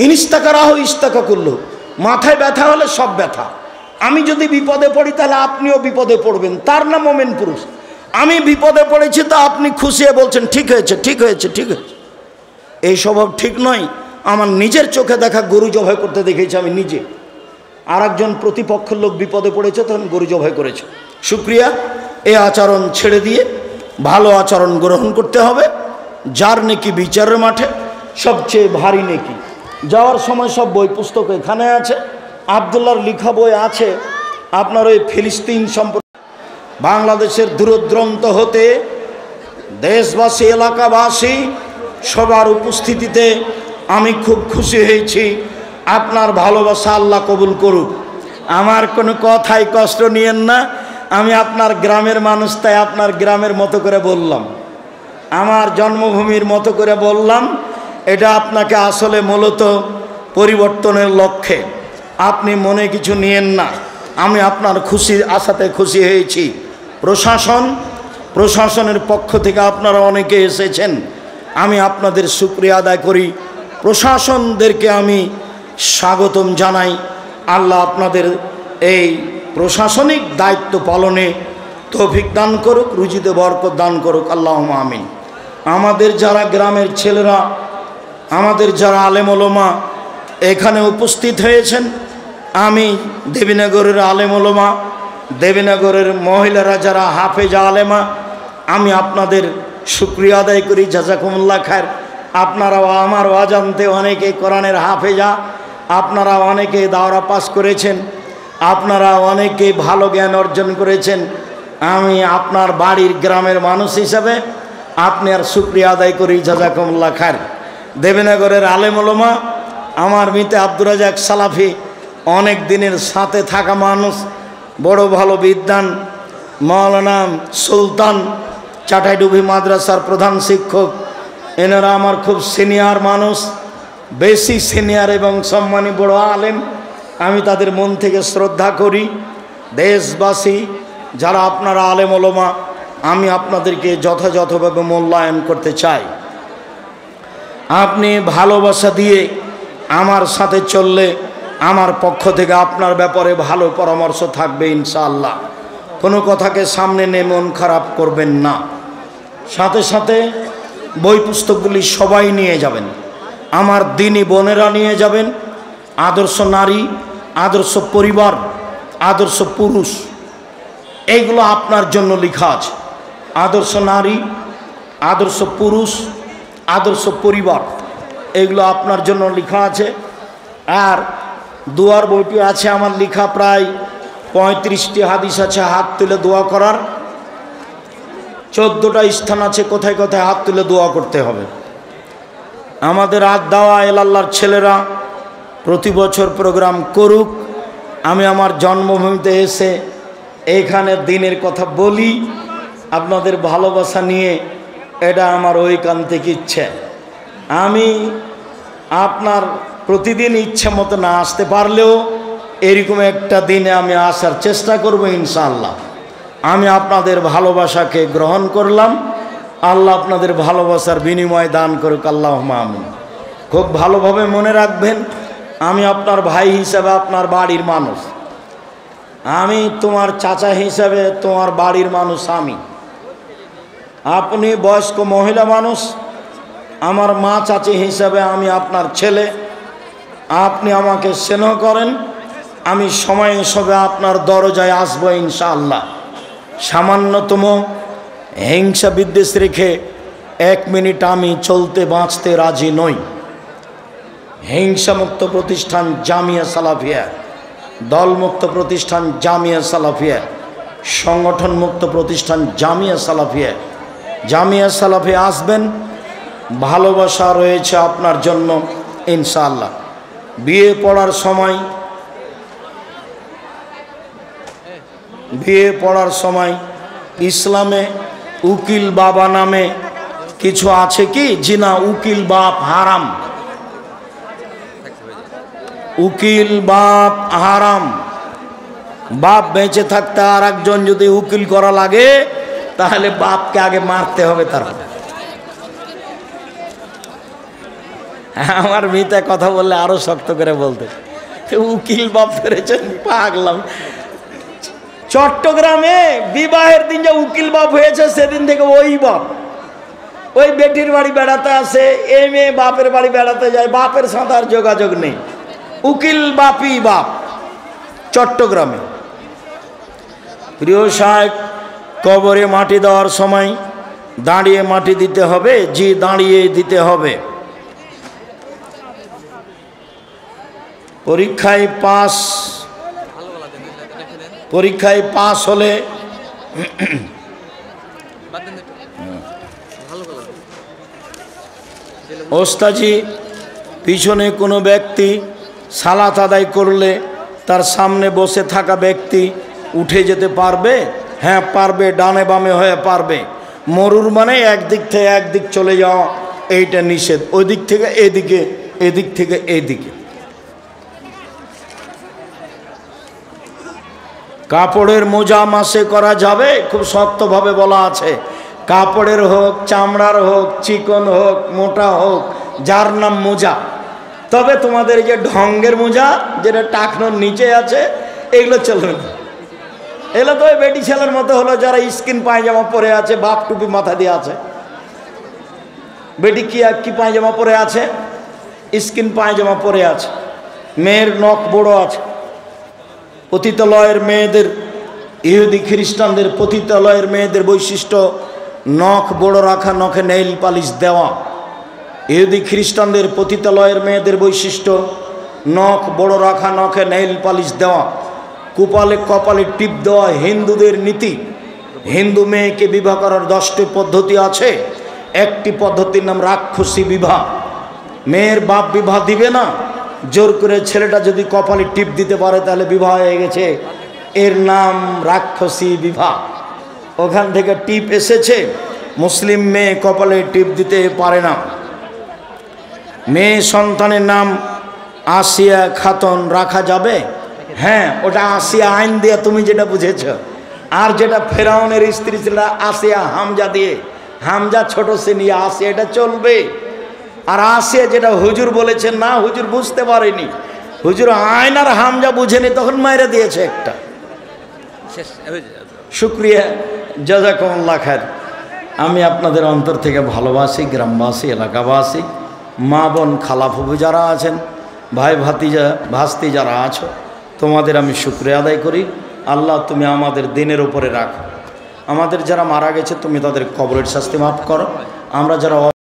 ইনিস্তাকা রাহ ইস্তাকা করলো, মাথায় ব্যথা হলে সব ব্যথা। আমি যদি বিপদে পড়ি তাহলে আপনিও বিপদে পড়বেন, তার নাম মোমেন পুরুষ। আমি বিপদে পড়েছি তো আপনি খুশি হয়ে বলছেন ঠিক হয়েছে ঠিক হয়েছে ঠিক হয়েছে। এই স্বভাব ঠিক নয়। আমার নিজের চোখে দেখা গরু জবাই করতে দেখেছি আমি নিজে। আর একজন প্রতিপক্ষের লোক বিপদে পড়েছে তখন গরু জবাই করেছে। শুক্রিয়া, এই আচরণ ছেড়ে দিয়ে ভালো আচরণ গ্রহণ করতে হবে। যার নেকি বিচারের মাঠে সবচেয়ে ভারী নেকি। যাওয়ার সময় সব বই পুস্তক এখানে আছে, আবদুল্লাহর লেখা বই আছে। আপনার ওই ফিলিস্তিন সম্পর্কে বাংলাদেশের দূরদূরান্ত হতে দেশবাসী এলাকাবাসী সবার উপস্থিতিতে আমি খুব খুশি হয়েছি। আপনার ভালোবাসা আল্লাহ কবুল করুক। আমার কোনো কথাই কষ্ট নিয়েন না, আমি আপনার গ্রামের মানুষ, তাই আপনার গ্রামের মতো করে বললাম, আমার জন্মভূমির মতো করে বললাম। এটা আপনাকে আসলে মূলত পরিবর্তনের লক্ষ্যে। আপনি মনে কিছু নিয়েন না, আমি আপনার আশাতে খুশি হয়েছি। প্রশাসনের পক্ষ থেকে আপনারা অনেকে এসেছেন, আমি আপনাদের শুকরিয়া আদায় করি। প্রশাসনদেরকে আমি স্বাগতম জানাই। আল্লাহ আপনাদের এই প্রশাসনিক দায়িত্ব পালনে তৌফিক দান করুক, রুজিতে বরকত দান করুক, আল্লাহুম্মা আমিন। আমাদের যারা গ্রামের ছেলেরা, আমাদের যারা আলেম ওলামা এখানে উপস্থিত হয়েছেন, আমি দেবীনগরের আলেম ওলামা, দেবীনগরের মহিলারা যারা হাফেজা আলেমা, আমি আপনাদের শুকরিয়া আদায় করি, জাযাকুমুল্লাহ খায়ের। আপনারাও আমার অজান্তে অনেকে কোরআনের হাফেজা, আপনারা অনেকে দাওরা পাস করেছেন, আপনারা অনেকে ভালো জ্ঞান অর্জন করেছেন। আমি আপনার বাড়ির গ্রামের মানুষ হিসাবে আপনার শুকরিয়া আদায় করি, জাযাকুমুল্লাহ খায়ের। দেবীনগরের আলেম ওলামা, আমার মিতে আব্দুর রাজ্জাক সালাফি অনেক দিনের সাথে থাকা মানুষ, বড় ভালো বিদ্বান মাওলানা সুলতান চাটাইডুবি মাদ্রাসার প্রধান শিক্ষক, এনারা আমার খুব সিনিয়র মানুষ, বেশি সিনিয়র এবং সম্মানী বড় আলেম। আমি তাদের মন থেকে শ্রদ্ধা করি। দেশবাসী যারা আপনারা আলেম ওলামা, আমি আপনাদেরকে যথাযথভাবে মূল্যায়ন করতে চাই। আপনি ভালোবাসা দিয়ে আমার সাথে চললে আমার পক্ষ থেকে আপনার ব্যাপারে ভালো পরামর্শ থাকবে ইনশাআল্লাহ। কোনো কথাকে সামনে নিয়ে মন খারাপ করবেন না। সাথে সাথে বই পুস্তকগুলি সবাই নিয়ে যাবেন, আমার দিনী বোনেরা নিয়ে যাবেন। আদর্শ নারী, আদর্শ পরিবার, আদর্শ পুরুষ, এইগুলো আপনার জন্য লেখা আছে। আদর্শ নারী, আদর্শ পুরুষ, আদর্শ পরিবার, এগুলো আপনার জন্য লেখা আছে। আর দোয়ার বইটি আছে আমার লেখা, প্রায় 35টি হাদিস আছে হাত তুলে দোয়া করার। 14টা স্থান আছে কোথায় কোথায় হাত তুলে দোয়া করতে হবে। আমাদের দাওয়া এলাল্লাহর ছেলেরা প্রতি বছর প্রোগ্রাম করুক। আমি আমার জন্মভূমিতে এসে এইখানে দিনের কথা বলি আপনাদের ভালোবাসা নিয়ে, এটা আমার ঐকান্তিক ইচ্ছে। আমি আপনার প্রতিদিন ইচ্ছে মতো না আসতে পারলেও এরকম একটা দিনে আমি আসার চেষ্টা করব ইনশাআল্লাহ। আমি আপনাদের ভালোবাসাকে গ্রহণ করলাম, আল্লাহ আপনাদের ভালোবাসার বিনিময় দান করুক, আল্লাহুম্মা আমিন। খুব ভালোভাবে মনে রাখবেন, আমি আপনার ভাই হিসাবে আপনার বাড়ির মানুষ, আমি তোমার চাচা হিসাবে তোমার বাড়ির মানুষ। আপনি বয়স্ক মহিলা মানুষ, আমার মা চাচি হিসাবে আমি আপনার ছেলে। আপনি আমাকে স্নেহ করেন, আমি সময় হিসাবে আপনার দরজায় আসবো ইনশাআল্লাহ। সামান্যতম হিংসা বিদ্বেষ রেখে 1 মিনিট আমি চলতে বাঁচতে রাজি নই। হিংসামুক্ত প্রতিষ্ঠান জামিয়া সালাফিয়া, দলমুক্ত প্রতিষ্ঠান জামিয়া সালাফিয়া, সংগঠন মুক্ত প্রতিষ্ঠান জামিয়া সালাফিয়া। জামিয়া সালাফিয়া আসবেন, ভালোবাসা রয়েছে আপনার জন্য ইনশাআল্লাহ। বিয়ে পড়ার সময় ইসলামে উকিল বাবা নামে কিছু আছে কি? জি না, উকিল বাপ হারাম। উকিল বাপ হারাম। বাপ বেঁচে থাকতে আর একজন যদি উকিল করা লাগে তাহলে বাপকে আগে মারতে হবে। তারপর আমার মিতে কথা বললে আরো শক্ত করে বলতে, উকিল বাপ ফেরেছেন পাগলাম। চট্টগ্রামে বিবাহের দিন যে উকিল বাপ হয়েছে সেদিন থেকে ওই বাপ ওই বেটির বাড়ি বেড়াতে আসে, এই মেয়ে বাপের বাড়ি বেড়াতে যায়, বাপের সাথে আর যোগাযোগ নেই। উকিল বাপই বাপ চট্টগ্রামে। প্রিয় সাহেব, কবরে মাটি দেওয়ার সময় দাঁড়িয়ে মাটি দিতে হবে? জি, দাঁড়িয়ে দিতে হবে। পরীক্ষায় পাস হলে ওস্তাজি পিছনে কোনো ব্যক্তি সালাত আদায় করলে তার সামনে বসে থাকা ব্যক্তি উঠে যেতে পারবে? হ্যাঁ পারবে, ডানে বামে হয়ে পারবে। মরুর মানে একদিক থেকে একদিক চলে যাওয়া, এইটা নিষেধ। ওই দিক থেকে এদিকে, এদিক থেকে এদিকে। কাপড়ের মোজা মাসে করা যাবে? খুব শক্তভাবে বলা আছে, কাপড়ের হোক, চামড়ার হোক, চিকন হোক, মোটা হোক, যার নাম মোজা। তবে তোমাদের যে ঢঙ্গের মোজা, যেটা টাকনোর নিচে আছে, এগুলো চলবে না। এগুলো তো ওই বেটি ছেলের মতো হলো যারা স্কিন পায়জামা পরে আছে, বাপ টুপি মাথা দিয়ে আছে। বেটি কি পায়জামা পরে আছে? স্কিন পায়জামা পরে আছে। মেয়ের নখ বড় আছে। পতিতালয়ের মেয়েদের, ইহুদি খ্রিস্টানদের পতিতালয়ের মেয়েদের বৈশিষ্ট্য নখ বড় রাখা, নখে নেইল পালিশ দেওয়া। ইহুদি খ্রিস্টানদের পতিতালয়ের মেয়েদের বৈশিষ্ট্য নখ বড় রাখা, নখে নেইল পালিশ দেওয়া, কপালে টিপ দেওয়া হিন্দুদের নীতি। হিন্দু মেয়েকে বিবাহ করার 10টি পদ্ধতি আছে। একটি পদ্ধতির নাম রাক্ষসী বিবাহ। মেয়ের বাপ বিবাহ দিবে না, জোর করে ছেলেটা যদি কপালে টিপ দিতে পারে তাহলে বিবাহ হয়ে গেছে, এর নাম রাক্ষসী বিবাহ। ওখান থেকে টিপ এসেছে। মুসলিম মেয়ে কপালে টিপ দিতে পারে না। মেয়ে সন্তানের নাম আসিয়া খাতুন রাখা যাবে? হ্যাঁ, ওটা আসিয়া আইন দিয়ে তুমি যেটা বুঝেছ। আর যেটা ফেরাউনের স্ত্রী ছিল আসিয়া হামজা দিয়ে, হামজা ছোট সে নিয়ে আসিয়া, এটা চলবে। আর আসিয়া যেটা হুজুর বলেছেন, না হুজুর বুঝতে পারেনি, হুজুর আইন আর হামজা বুঝেনি, তখন মাইরে দিয়েছে একটা। শুক্রিয়া, জাযাকুমুল্লাহ খায়র। আমি আপনাদের অন্তর থেকে ভালোবাসি, গ্রামবাসী, এলাকাবাসী, মা বোন, খালা ফুফু যারা আছেন, ভাই ভাতিজা ভাস্তি যারা আছো, তোমাদের আমি শুকরিয়া আদায় করি। আল্লাহ তুমি আমাদের দিনের উপরে রাখো। আমাদের যারা মারা গেছে তুমি তাদের কবরের শাস্তি মাফ করো। আমরা যারা